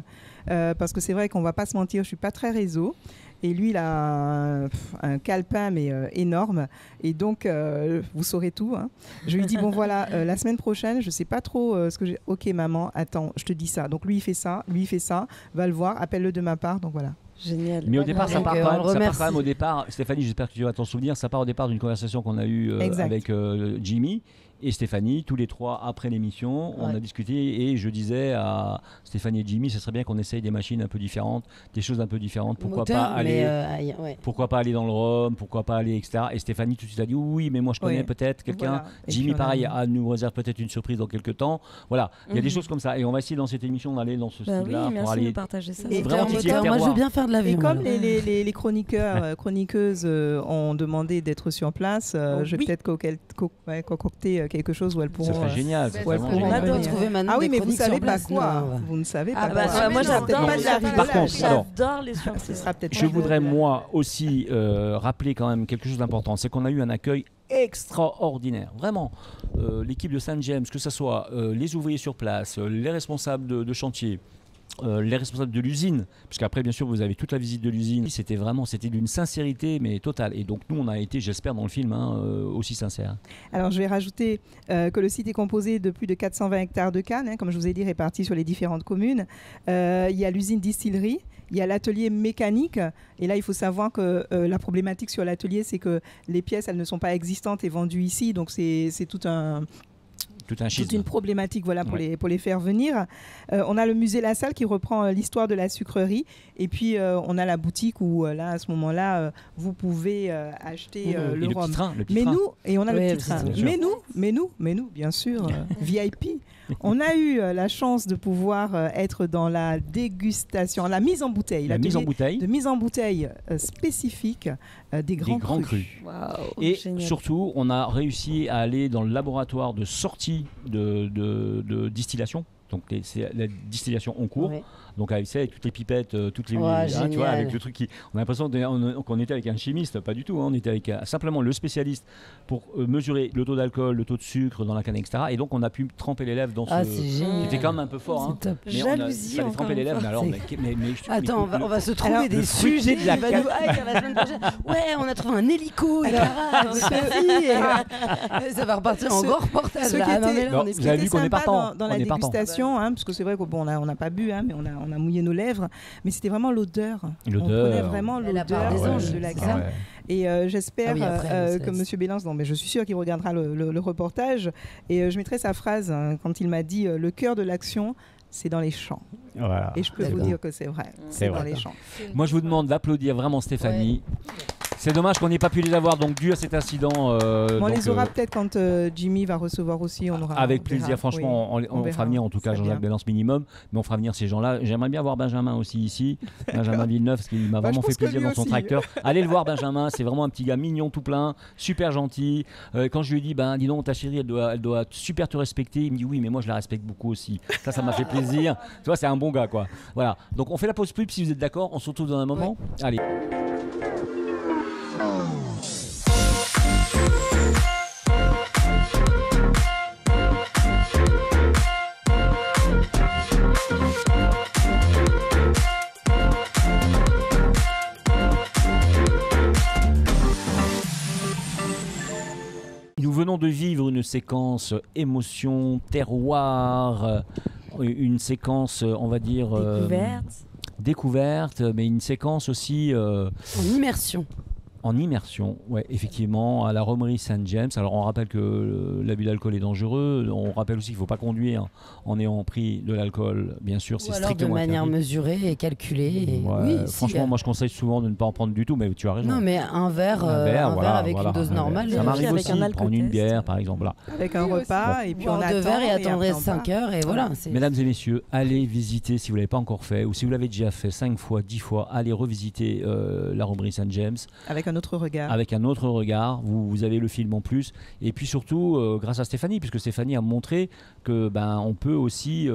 [SPEAKER 4] parce que c'est vrai qu'on ne va pas se mentir, je ne suis pas très réseau. Et lui, il a un calepin, mais énorme. Et donc, vous saurez tout. Hein. Je lui dis, bon voilà, la semaine prochaine, je ne sais pas trop ce que j'ai... Ok, maman, attends, je te dis ça. Donc, lui, il fait ça, va le voir, appelle-le de ma part. Donc, voilà.
[SPEAKER 2] Génial.
[SPEAKER 1] Mais au départ, ça part quand même au départ. Stéphanie, j'espère que tu vas t'en souvenir, ça part au départ d'une conversation qu'on a eue avec Jimmy et Stéphanie, tous les trois après l'émission, on a discuté et je disais à Stéphanie et Jimmy, ce serait bien qu'on essaye des machines un peu différentes, des choses un peu différentes. Pourquoi pas aller dans le Rhum, pourquoi pas aller, etc. Et Stéphanie tout de suite a dit oui, mais moi je connais peut-être quelqu'un. Voilà. Jimmy, pareil, nous réserve peut-être une surprise dans quelques temps. Voilà, il y a des choses comme ça et on va essayer dans cette émission d'aller dans ce style-là
[SPEAKER 5] pour aller de partager ça.
[SPEAKER 2] Et vraiment, moi je veux bien faire de la vie.
[SPEAKER 4] Et comme les chroniqueurs, chroniqueuses ont demandé d'être sur place, je vais peut-être concocter quelque chose où elles pourront.
[SPEAKER 1] Ça serait génial.
[SPEAKER 2] On adore trouver maintenant.
[SPEAKER 4] Ah oui, mais vous savez pas quoi. Vous ne savez pas quoi.
[SPEAKER 5] Moi j'adore les
[SPEAKER 1] surprises. Je voudrais moi aussi rappeler quand même quelque chose d'important, c'est qu'on a eu un accueil extraordinaire, vraiment. L'équipe de Saint-James, que ce soit les ouvriers sur place, les responsables de chantier, les responsables de l'usine, puisqu'après bien sûr vous avez toute la visite de l'usine, c'était d'une sincérité mais totale, et donc nous on a été, j'espère dans le film, aussi sincères.
[SPEAKER 4] Alors je vais rajouter que le site est composé de plus de 420 hectares de cannes, comme je vous ai dit, répartis sur les différentes communes. Il y a l'usine distillerie, il y a l'atelier mécanique, et là il faut savoir que la problématique sur l'atelier, c'est que les pièces elles ne sont pas existantes et vendues ici, donc c'est toute une problématique pour les faire venir. On a le musée La Salle qui reprend l'histoire de la sucrerie, et puis on a la boutique où là à ce moment-là vous pouvez acheter le rhum. On a le petit train. Mais nous bien sûr VIP. On a eu la chance de pouvoir être dans la dégustation, la mise en bouteille, de mise en bouteille spécifique des grands crus.
[SPEAKER 1] Wow, et génial. Surtout, on a réussi à aller dans le laboratoire de sortie de distillation. Donc c'est la distillation en cours. Oui. Donc avec toutes les pipettes, toutes les, tu vois, avec le truc on a l'impression qu'on était avec un chimiste, pas du tout. On était avec simplement le spécialiste pour mesurer le taux d'alcool, le taux de sucre dans la canne, etc. Et donc on a pu tremper les lèvres dans c'était quand même un peu fort.
[SPEAKER 2] C'est top.
[SPEAKER 1] Mais
[SPEAKER 5] jalousie.
[SPEAKER 1] Il fallait tremper les lèvres. Mais alors,
[SPEAKER 2] attends, on va se trouver des sujets de la canne. La semaine prochaine. Ouais, on a trouvé un hélico. Ça va repartir en gros reportage.
[SPEAKER 1] Vous avez vu qu'on est partant
[SPEAKER 4] dans la dégustation, parce que c'est vrai qu'on n'a pas bu, mais on a mouillé nos lèvres, mais c'était vraiment l'odeur. On prenait vraiment l'odeur de la canne. Et j'espère que M. Bélance, mais je suis sûre qu'il regardera le reportage, et je mettrai sa phrase quand il m'a dit « Le cœur de l'action, c'est dans les champs ». Voilà. Et je peux vous dire que c'est vrai, c'est dans les champs.
[SPEAKER 1] Moi, je vous demande d'applaudir vraiment Stéphanie. C'est dommage qu'on n'ait pas pu les avoir, donc dû à cet incident.
[SPEAKER 4] On les aura peut-être quand Jimmy va recevoir aussi.
[SPEAKER 1] Avec plaisir, franchement, on fera venir en tout cas Jean-Jacques Balance minimum, mais on fera venir ces gens-là. J'aimerais bien voir Benjamin aussi ici, Benjamin Villeneuve, parce qu'il m'a vraiment fait plaisir dans son tracteur. Allez le voir, Benjamin, c'est vraiment un petit gars mignon, tout plein, super gentil. Quand je lui ai dit, dis donc, ta chérie, elle doit super te respecter, il me dit oui, mais moi je la respecte beaucoup aussi. Ça m'a fait plaisir. Tu vois, c'est un bon gars, quoi. Voilà. Donc on fait la pause pub si vous êtes d'accord. On se retrouve dans un moment. Allez. Nous venons de vivre une séquence émotion, terroir, une séquence, on va dire... découverte, mais une séquence aussi...
[SPEAKER 2] en immersion.
[SPEAKER 1] En immersion, ouais, effectivement, à la Romerie Saint-James. Alors on rappelle que l'abus d'alcool est dangereux. On rappelle aussi qu'il ne faut pas conduire en ayant pris de l'alcool. Bien sûr, c'est strictement
[SPEAKER 2] de manière
[SPEAKER 1] interdit.
[SPEAKER 2] mesurée et calculée. Et...
[SPEAKER 1] Ouais,
[SPEAKER 2] oui,
[SPEAKER 1] franchement, moi je conseille souvent de ne pas en prendre du tout, mais tu as raison.
[SPEAKER 2] Non, mais un verre avec une dose normale.
[SPEAKER 1] Ça m'arrive aussi, prendre une bière par exemple. Là.
[SPEAKER 4] Avec un repas, et puis on attend.
[SPEAKER 2] 2 verres et attendrait 5 heures. Et voilà.
[SPEAKER 1] Mesdames et messieurs, allez visiter si vous ne l'avez pas encore fait, ou si vous l'avez déjà fait 5 fois, 10 fois, allez revisiter la Romerie Saint-James. Avec un autre regard, vous avez le film en plus, et puis surtout grâce à Stéphanie, puisque Stéphanie a montré que on peut aussi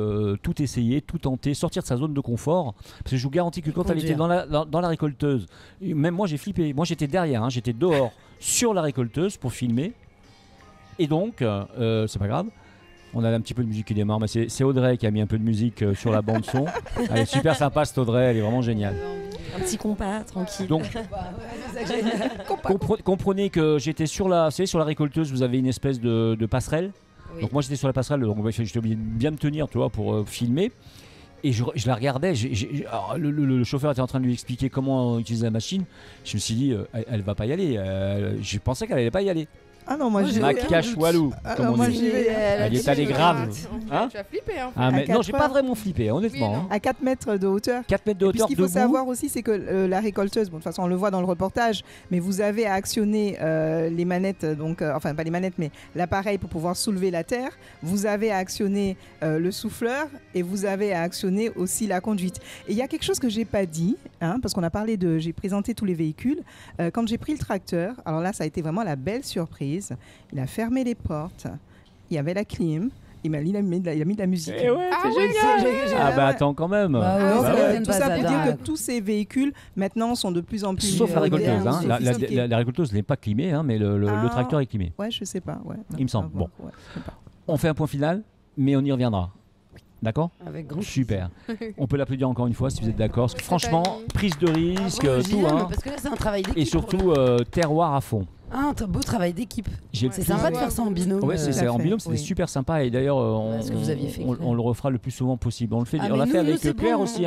[SPEAKER 1] tout essayer, tout tenter, sortir de sa zone de confort, parce que je vous garantis que quand elle était dans la récolteuse, même moi j'ai flippé, moi j'étais derrière, j'étais dehors sur la récolteuse pour filmer, et donc c'est pas grave. On a un petit peu de musique qui démarre, mais c'est Audrey qui a mis un peu de musique sur la bande son. Elle est super sympa cette Audrey, elle est vraiment géniale.
[SPEAKER 5] Un petit compas, tranquille.
[SPEAKER 1] Donc, comprenez que j'étais sur la récolteuse, vous avez une espèce de passerelle. Oui. Donc moi j'étais sur la passerelle, donc j'étais obligé de bien me tenir, tu vois, pour filmer. Et je la regardais, le chauffeur était en train de lui expliquer comment utiliser la machine. Je me suis dit, elle va pas y aller. Je pensais qu'elle allait pas y aller.
[SPEAKER 4] Ah non, moi j'ai
[SPEAKER 1] Macache Walou, comme on dit. Elle est allée grave.
[SPEAKER 3] Tu as flippé, hein.
[SPEAKER 1] Non, j'ai pas vraiment flippé, honnêtement.
[SPEAKER 3] Oui,
[SPEAKER 1] à
[SPEAKER 4] 4 mètres de hauteur.
[SPEAKER 1] 4 mètres de hauteur.
[SPEAKER 4] Ce qu'il faut savoir aussi, c'est que la récolteuse, de toute façon, on le voit dans le reportage, mais vous avez à actionner les manettes, enfin pas les manettes, mais l'appareil pour pouvoir soulever la terre. Vous avez à actionner le souffleur et vous avez à actionner aussi la conduite. Et il y a quelque chose que j'ai pas dit, parce qu'on a parlé j'ai présenté tous les véhicules. Quand j'ai pris le tracteur, alors là, ça a été vraiment la belle surprise. Il a fermé les portes, il y avait la clim, il a mis de la musique.
[SPEAKER 1] Attends quand même.
[SPEAKER 4] Tout ça pour dire que tous ces véhicules maintenant sont de plus en plus.
[SPEAKER 1] Sauf la récolteuse. La récolteuse n'est pas climée, mais le tracteur est climé.
[SPEAKER 4] Ouais, je sais pas. Ouais,
[SPEAKER 1] il me semble. Bon, on fait un point final, mais on y reviendra. D'accord ?
[SPEAKER 2] Avec grand
[SPEAKER 1] super. On peut l'applaudir encore une fois si vous êtes d'accord. Parce que franchement, prise de risque, tout.
[SPEAKER 2] Parce que là, c'est un travail d'équipe.
[SPEAKER 1] Et surtout, terroir à fond.
[SPEAKER 2] Un beau travail d'équipe. C'est sympa de faire ça en binôme.
[SPEAKER 1] Oui, c'est en binôme, c'était super sympa. Et d'ailleurs, on le refera le plus souvent possible. On l'a fait avec Claire aussi.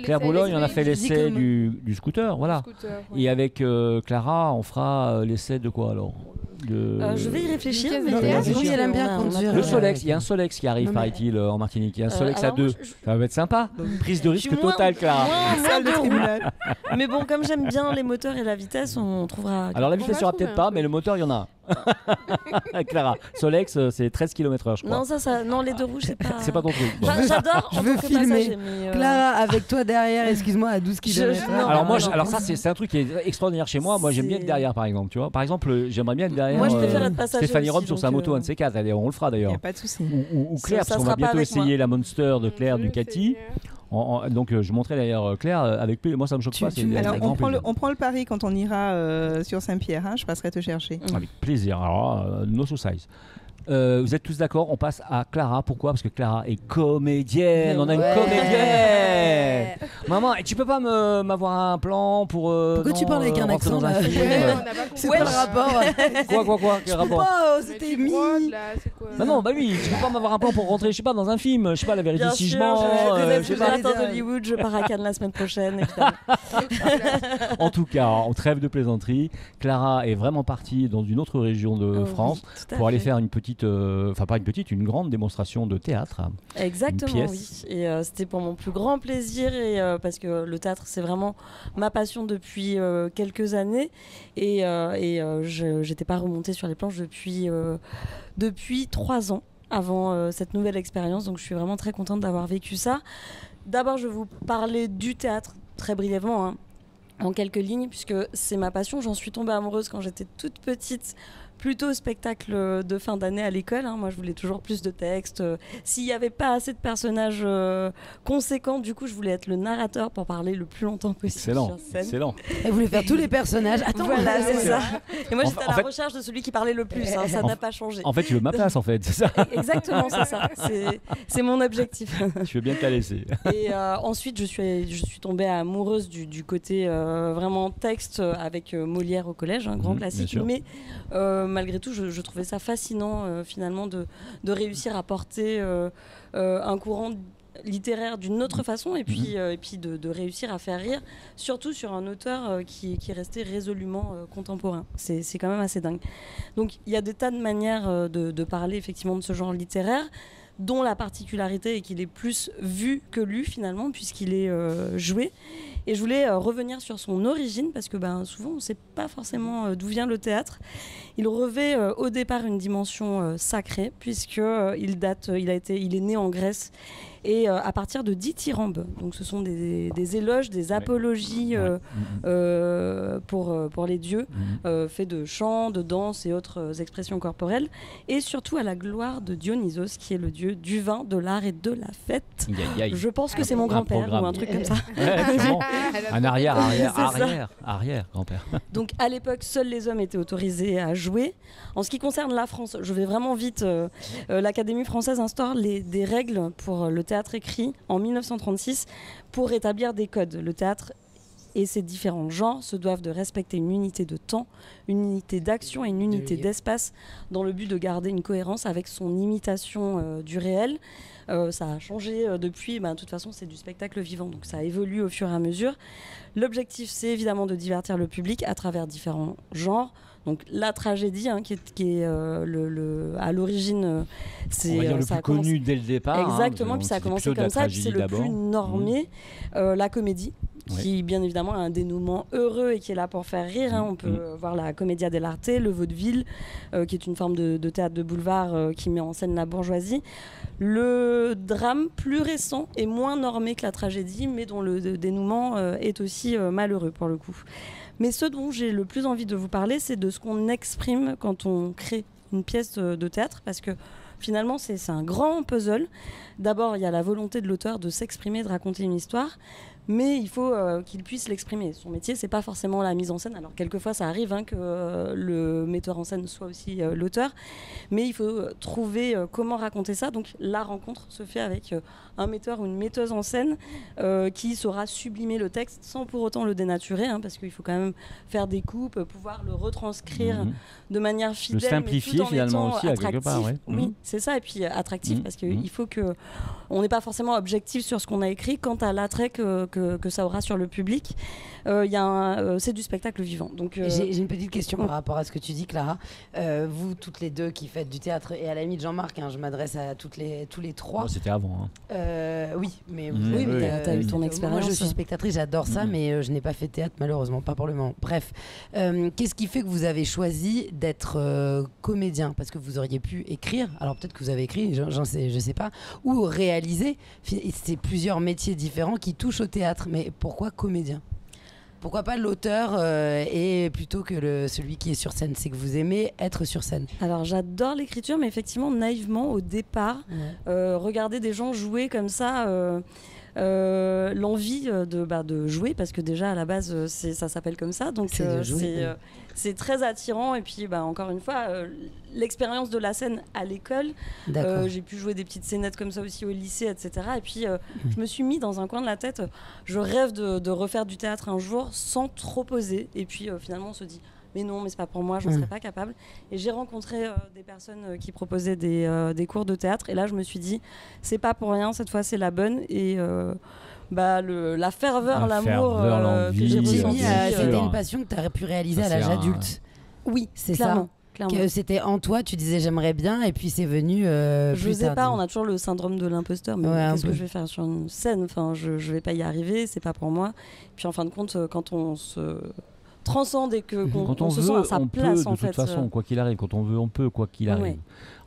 [SPEAKER 1] Claire Boulogne, on a fait l'essai du scooter. Voilà. Et avec Clara, on fera l'essai de quoi alors ?
[SPEAKER 5] Je vais y réfléchir.
[SPEAKER 2] Elle aime bien conduire.
[SPEAKER 1] Le Solex, il y a un Solex qui arrive, paraît-il, en Martinique. Il y a un Solex à 2. Ça va être sympa. Prise de risque totale, Clara.
[SPEAKER 5] Mais bon, comme j'aime bien les moteurs et la vitesse, on trouvera.
[SPEAKER 1] Alors la vitesse, il n'y aura peut-être pas, mais le moteur, il y en a. Clara, Solex, c'est 13 km/h, je crois.
[SPEAKER 5] Non, non, les deux rouges, c'est pas.
[SPEAKER 1] C'est pas ton truc.
[SPEAKER 5] Bon. J'adore.
[SPEAKER 2] Je veux filmer Clara avec toi derrière, excuse-moi, à 12 km/h.
[SPEAKER 1] Alors ça, c'est un truc qui est extraordinaire chez moi. Moi, j'aime bien être derrière, par exemple. Tu vois, par exemple, j'aimerais bien être derrière.
[SPEAKER 5] Moi, je préfère être passager.
[SPEAKER 1] Stéphanie Rome sur sa moto, un de ces quatre. On le fera d'ailleurs.
[SPEAKER 4] Il n'y a pas de souci.
[SPEAKER 1] Ou Claire, parce qu'on va bientôt essayer la Monster de Claire Ducati. Donc je montrais d'ailleurs Claire avec plaisir. Moi ça me choque pas.
[SPEAKER 4] Alors on prend le pari quand on ira sur Saint-Pierre. Je passerai te chercher.
[SPEAKER 1] Avec plaisir. Alors no size. Vous êtes tous d'accord, on passe à Clara. Pourquoi ? Parce que Clara est comédienne. On a une comédienne. Maman, tu peux pas m'avoir un plan pour.
[SPEAKER 2] Pourquoi tu parles avec un accent
[SPEAKER 1] dans un film
[SPEAKER 2] C'est quoi le rapport ?
[SPEAKER 1] Quoi Quel rapport ?
[SPEAKER 2] C'était mis.
[SPEAKER 1] Non, bah oui, tu peux pas m'avoir un plan pour rentrer, je sais pas, dans un film. Je sais pas, La Vérité si je mens.
[SPEAKER 5] Je sais pas. d'Hollywood, je pars à Cannes la semaine prochaine, évidemment.
[SPEAKER 1] En tout cas, on trêve de plaisanterie. Clara est vraiment partie dans une autre région de France pour aller faire une petite petite, une grande démonstration de théâtre.
[SPEAKER 5] Exactement, oui. Et c'était pour mon plus grand plaisir, parce que le théâtre, c'est vraiment ma passion depuis quelques années. Et je n'étais pas remontée sur les planches depuis 3 ans avant cette nouvelle expérience. Donc je suis vraiment très contente d'avoir vécu ça. D'abord, je vais vous parler du théâtre très brièvement, en quelques lignes, puisque c'est ma passion. J'en suis tombée amoureuse quand j'étais toute petite, plutôt au spectacle de fin d'année à l'école. Moi, je voulais toujours plus de textes. S'il n'y avait pas assez de personnages conséquents, du coup, je voulais être le narrateur pour parler le plus longtemps possible sur scène.
[SPEAKER 1] Excellent.
[SPEAKER 2] Elle voulait faire tous les personnages. Attends,
[SPEAKER 5] voilà, c'est ça. Et moi, j'étais à la recherche de celui qui parlait le plus. Ça n'a pas changé.
[SPEAKER 1] En fait, tu veux ma place, en fait, c'est ça.
[SPEAKER 5] Exactement, c'est ça. C'est mon objectif.
[SPEAKER 1] Je veux bien te la laisser.
[SPEAKER 5] Et ensuite, je suis tombée amoureuse du côté vraiment texte avec Molière au collège, un grand classique. Mais malgré tout, je trouvais ça fascinant finalement de réussir à porter un courant littéraire d'une autre façon et puis de réussir à faire rire, surtout sur un auteur qui restait résolument contemporain. C'est quand même assez dingue. Donc il y a des tas de manières de parler effectivement de ce genre littéraire, dont la particularité est qu'il est plus vu que lu finalement, puisqu'il est joué. Et je voulais revenir sur son origine, parce que souvent on ne sait pas forcément d'où vient le théâtre. Il revêt au départ une dimension sacrée, puisqu'il est né en Grèce, et à partir de dithyrambes. Donc ce sont des éloges, des apologies pour les dieux, faits de chants, de danse et autres expressions corporelles, et surtout à la gloire de Dionysos, qui est le dieu du vin, de l'art et de la fête. Je pense que c'est mon grand-père ou un truc comme ça.
[SPEAKER 1] Un arrière grand-père.
[SPEAKER 5] Donc à l'époque, seuls les hommes étaient autorisés à jouer. En ce qui concerne la France, je vais vraiment vite. L'Académie française instaure des règles pour le théâtre écrit en 1936 pour établir des codes. Le théâtre et ses différents genres se doivent de respecter une unité de temps, une unité d'action et une unité d'espace dans le but de garder une cohérence avec son imitation du réel. Ça a changé depuis, de toute façon c'est du spectacle vivant, donc ça évolue au fur et à mesure. L'objectif, c'est évidemment de divertir le public à travers différents genres. Donc la tragédie, qui est à l'origine,
[SPEAKER 1] c'est le plus connu dès le départ.
[SPEAKER 5] Exactement, puis ça a commencé comme ça, puis c'est le plus normé. La comédie, qui bien évidemment a un dénouement heureux et qui est là pour faire rire. On peut voir la Commedia dell'arte, le vaudeville, qui est une forme de théâtre de boulevard qui met en scène la bourgeoisie. Le drame plus récent est moins normé que la tragédie, mais dont le dénouement est aussi malheureux pour le coup. Mais ce dont j'ai le plus envie de vous parler, c'est de ce qu'on exprime quand on crée une pièce de théâtre, parce que finalement, c'est un grand puzzle. D'abord, il y a la volonté de l'auteur de s'exprimer, de raconter une histoire, mais il faut qu'il puisse l'exprimer. Son métier, c'est pas forcément la mise en scène. Alors, quelquefois, ça arrive que le metteur en scène soit aussi l'auteur, mais il faut trouver comment raconter ça. Donc, la rencontre se fait avec un metteur ou une metteuse en scène qui saura sublimer le texte sans pour autant le dénaturer, parce qu'il faut quand même faire des coupes, pouvoir le retranscrire de manière fidèle,
[SPEAKER 1] le simplifier
[SPEAKER 5] mais tout en
[SPEAKER 1] finalement
[SPEAKER 5] étant
[SPEAKER 1] aussi
[SPEAKER 5] attractif.
[SPEAKER 1] à quelque part.
[SPEAKER 5] Oui, c'est ça, et puis attractif, parce qu'il faut que on n'est pas forcément objectif sur ce qu'on a écrit quant à l'attrait que ça aura sur le public. C'est du spectacle vivant. Donc
[SPEAKER 2] j'ai une petite question par rapport à ce que tu dis, Clara. Vous toutes les deux qui faites du théâtre, et à la limite Jean-Marc, je m'adresse à tous les trois.
[SPEAKER 1] C'était avant.
[SPEAKER 2] Oui, mais
[SPEAKER 5] t'as eu ton expérience.
[SPEAKER 2] Moi, je suis spectatrice, j'adore ça, mais je n'ai pas fait de théâtre malheureusement, pas pour le moment. Bref, qu'est-ce qui fait que vous avez choisi d'être comédien? Parce que vous auriez pu écrire, alors peut-être que vous avez écrit, je sais pas, ou réaliser. C'est plusieurs métiers différents qui touchent au théâtre, mais pourquoi comédien? Pourquoi pas l'auteur et plutôt que celui qui est sur scène? C'est que vous aimez être sur scène.
[SPEAKER 5] Alors j'adore l'écriture, mais effectivement naïvement au départ, regarder des gens jouer comme ça, l'envie de jouer, parce que déjà à la base ça s'appelle comme ça, donc c'est très attirant. Et puis encore une fois, l'expérience de la scène à l'école, j'ai pu jouer des petites scénettes comme ça aussi au lycée, etc. Et puis je me suis mis dans un coin de la tête, je rêve de refaire du théâtre un jour sans trop oser. Et puis finalement on se dit mais non, mais c'est pas pour moi, j'en serais pas capable. Et j'ai rencontré des personnes qui proposaient des cours de théâtre, et là je me suis dit c'est pas pour rien, cette fois c'est la bonne. Et la ferveur, l'amour que j'ai ressenti,
[SPEAKER 2] c'était une passion que tu aurais pu réaliser à l'âge adulte.
[SPEAKER 5] Oui,
[SPEAKER 2] c'est
[SPEAKER 5] clairement.
[SPEAKER 2] ça.
[SPEAKER 5] clairement.
[SPEAKER 2] Que c'était en toi, tu disais j'aimerais bien, et puis c'est venu.
[SPEAKER 5] Je sais pas, on a toujours le syndrome de l'imposteur, mais qu'est-ce que je vais faire sur une scène? Enfin, je vais pas y arriver, c'est pas pour moi. Puis en fin de compte, quand on se transcende et qu'on se sent à sa place,
[SPEAKER 1] en fait. De toute façon, quoi qu'il arrive, quand on veut, on peut, quoi qu'il arrive.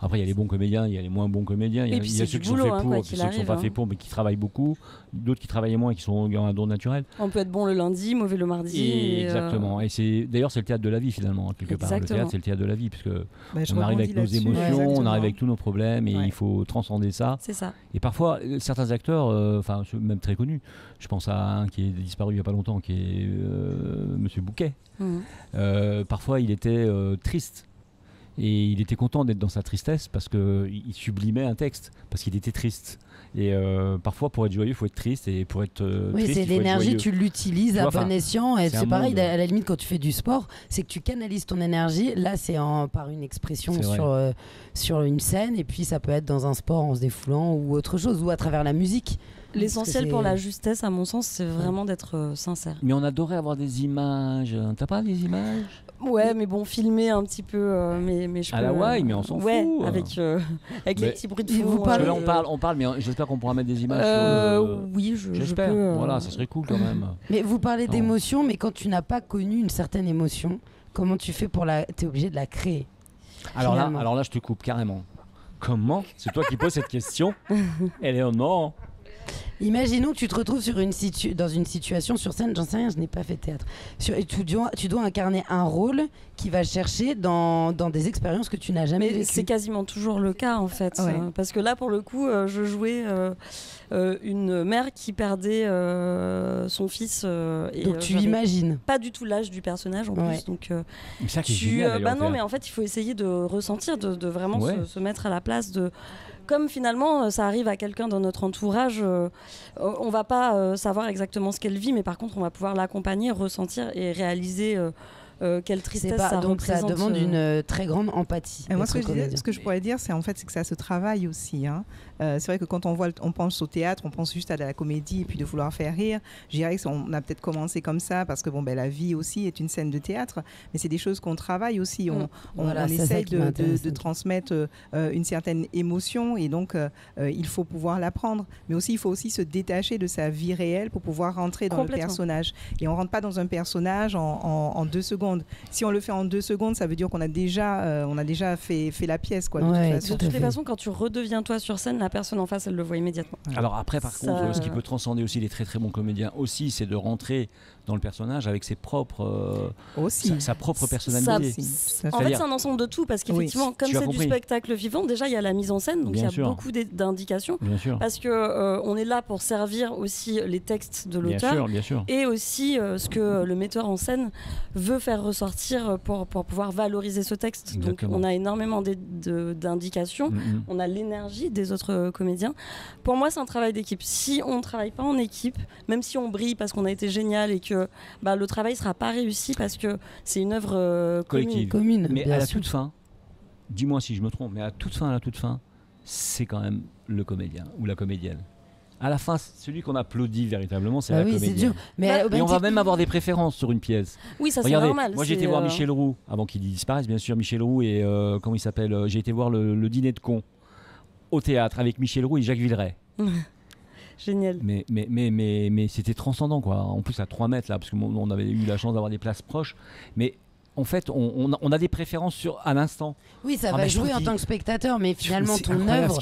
[SPEAKER 1] Après, il y a les bons comédiens, il y a les moins bons comédiens, il y a ceux qui sont faits pour, ceux qui sont pas faits pour, mais qui travaillent beaucoup, d'autres qui travaillent moins et qui ont un don naturel.
[SPEAKER 5] On peut être bon le lundi, mauvais le mardi.
[SPEAKER 1] Exactement. Et d'ailleurs, c'est le théâtre de la vie, finalement, quelque part. Le théâtre, c'est le théâtre de la vie, puisque on arrive avec nos émotions, on arrive avec tous nos problèmes, et il faut transcender ça.
[SPEAKER 5] C'est ça.
[SPEAKER 1] Et parfois, certains acteurs, enfin, même très connus, je pense à un qui est disparu il n'y a pas longtemps, qui est Monsieur Bouquet. Parfois, il était triste. Et il était content d'être dans sa tristesse parce qu'il sublimait un texte, parce qu'il était triste. Et parfois, pour être joyeux, il faut être triste. Et pour être triste,
[SPEAKER 2] c'est l'énergie, tu l'utilises à bon escient. Et c'est pareil, à la limite, quand tu fais du sport, c'est que tu canalises ton énergie. Là, c'est par une expression sur une scène. Et puis, ça peut être dans un sport en se défoulant ou autre chose, ou à travers la musique.
[SPEAKER 5] L'essentiel pour la justesse, à mon sens, c'est vraiment d'être sincère.
[SPEAKER 1] Mais on adorait avoir des images. T'as pas des images ?
[SPEAKER 5] Ouais, mais bon, filmer un petit peu. Mais je
[SPEAKER 1] à la Hawaï, mais on s'en fout.
[SPEAKER 5] Avec les petits bruits de fond.
[SPEAKER 1] Parce que là, on parle, mais j'espère qu'on pourra mettre des images.
[SPEAKER 5] Oui,
[SPEAKER 1] j'espère.
[SPEAKER 5] Je peux,
[SPEAKER 1] voilà, ça serait cool quand même.
[SPEAKER 2] Mais vous parlez d'émotion, mais quand tu n'as pas connu une certaine émotion, comment tu fais pour t'es obligé de la créer.
[SPEAKER 1] Alors là, je te coupe carrément. Comment ? C'est toi qui poses cette question. Éléonore.
[SPEAKER 2] Imaginons que tu te retrouves dans une situation sur scène, j'en sais rien, je n'ai pas fait de théâtre. Tu dois incarner un rôle qui va chercher dans des expériences que tu n'as jamais vécues.
[SPEAKER 5] C'est quasiment toujours le cas en fait. Parce que là, pour le coup, je jouais une mère qui perdait son fils.
[SPEAKER 2] Donc tu imagines.
[SPEAKER 5] Pas du tout l'âge du personnage en plus. Donc,
[SPEAKER 1] ça qui est génial,
[SPEAKER 5] non, mais en fait, il faut essayer de ressentir, de vraiment se mettre à la place de... Comme finalement ça arrive à quelqu'un dans notre entourage, on va pas savoir exactement ce qu'elle vit, mais par contre on va pouvoir l'accompagner, ressentir et réaliser quelle tristesse ça
[SPEAKER 2] donc
[SPEAKER 5] représente.
[SPEAKER 2] Ça demande une très grande empathie.
[SPEAKER 4] Et moi, ce que je pourrais dire, c'est que ça se travaille aussi. Hein. C'est vrai que quand on pense au théâtre, on pense juste à la comédie et puis de vouloir faire rire. Je dirais qu'on a peut-être commencé comme ça parce que la vie aussi est une scène de théâtre, mais c'est des choses qu'on travaille aussi. On essaye de transmettre une certaine émotion et donc il faut pouvoir l'apprendre. Mais aussi, il faut aussi se détacher de sa vie réelle pour pouvoir rentrer dans le personnage. Et on ne rentre pas dans un personnage en 2 secondes. Si on le fait en 2 secondes, ça veut dire qu'on a déjà fait la pièce.
[SPEAKER 5] De toutes les façons, quand tu redeviens toi sur scène, la personne en face, elle le voit immédiatement.
[SPEAKER 1] Alors après, par contre, ce qui peut transcender aussi les très très bons comédiens aussi, c'est de rentrer dans le personnage avec ses propres sa propre personnalité.
[SPEAKER 5] En fait, c'est un ensemble de tout parce qu'effectivement, comme c'est du spectacle vivant, déjà il y a la mise en scène, donc il y a beaucoup d'indications. Parce que on est là pour servir aussi les textes de l'auteur et aussi ce que le metteur en scène veut faire ressortir pour pouvoir valoriser ce texte. Donc on a énormément d'indications, on a l'énergie des autres comédiens. Pour moi, c'est un travail d'équipe. Si on ne travaille pas en équipe, même si on brille parce qu'on a été génial et que le travail ne sera pas réussi parce que c'est une œuvre commune.
[SPEAKER 1] Mais à la toute fin, dis-moi si je me trompe, mais à la toute fin, c'est quand même le comédien ou la comédienne. À la fin, celui qu'on applaudit véritablement, c'est la comédienne. C'est dur. Mais on va même avoir des préférences sur une pièce.
[SPEAKER 5] Oui, ça c'est normal.
[SPEAKER 1] Moi j'ai été voir Michel Roux, avant qu'il disparaisse bien sûr, Michel Roux et comment il s'appelle, j'ai été voir le Dîner de cons au théâtre avec Michel Roux et Jacques Villeray.
[SPEAKER 5] Génial.
[SPEAKER 1] Mais c'était transcendant quoi. En plus à 3 mètres là, parce qu'on avait eu la chance d'avoir des places proches. Mais en fait, on a des préférences à l'instant.
[SPEAKER 2] Oui, ça va jouer en tant que spectateur, mais finalement, ton œuvre,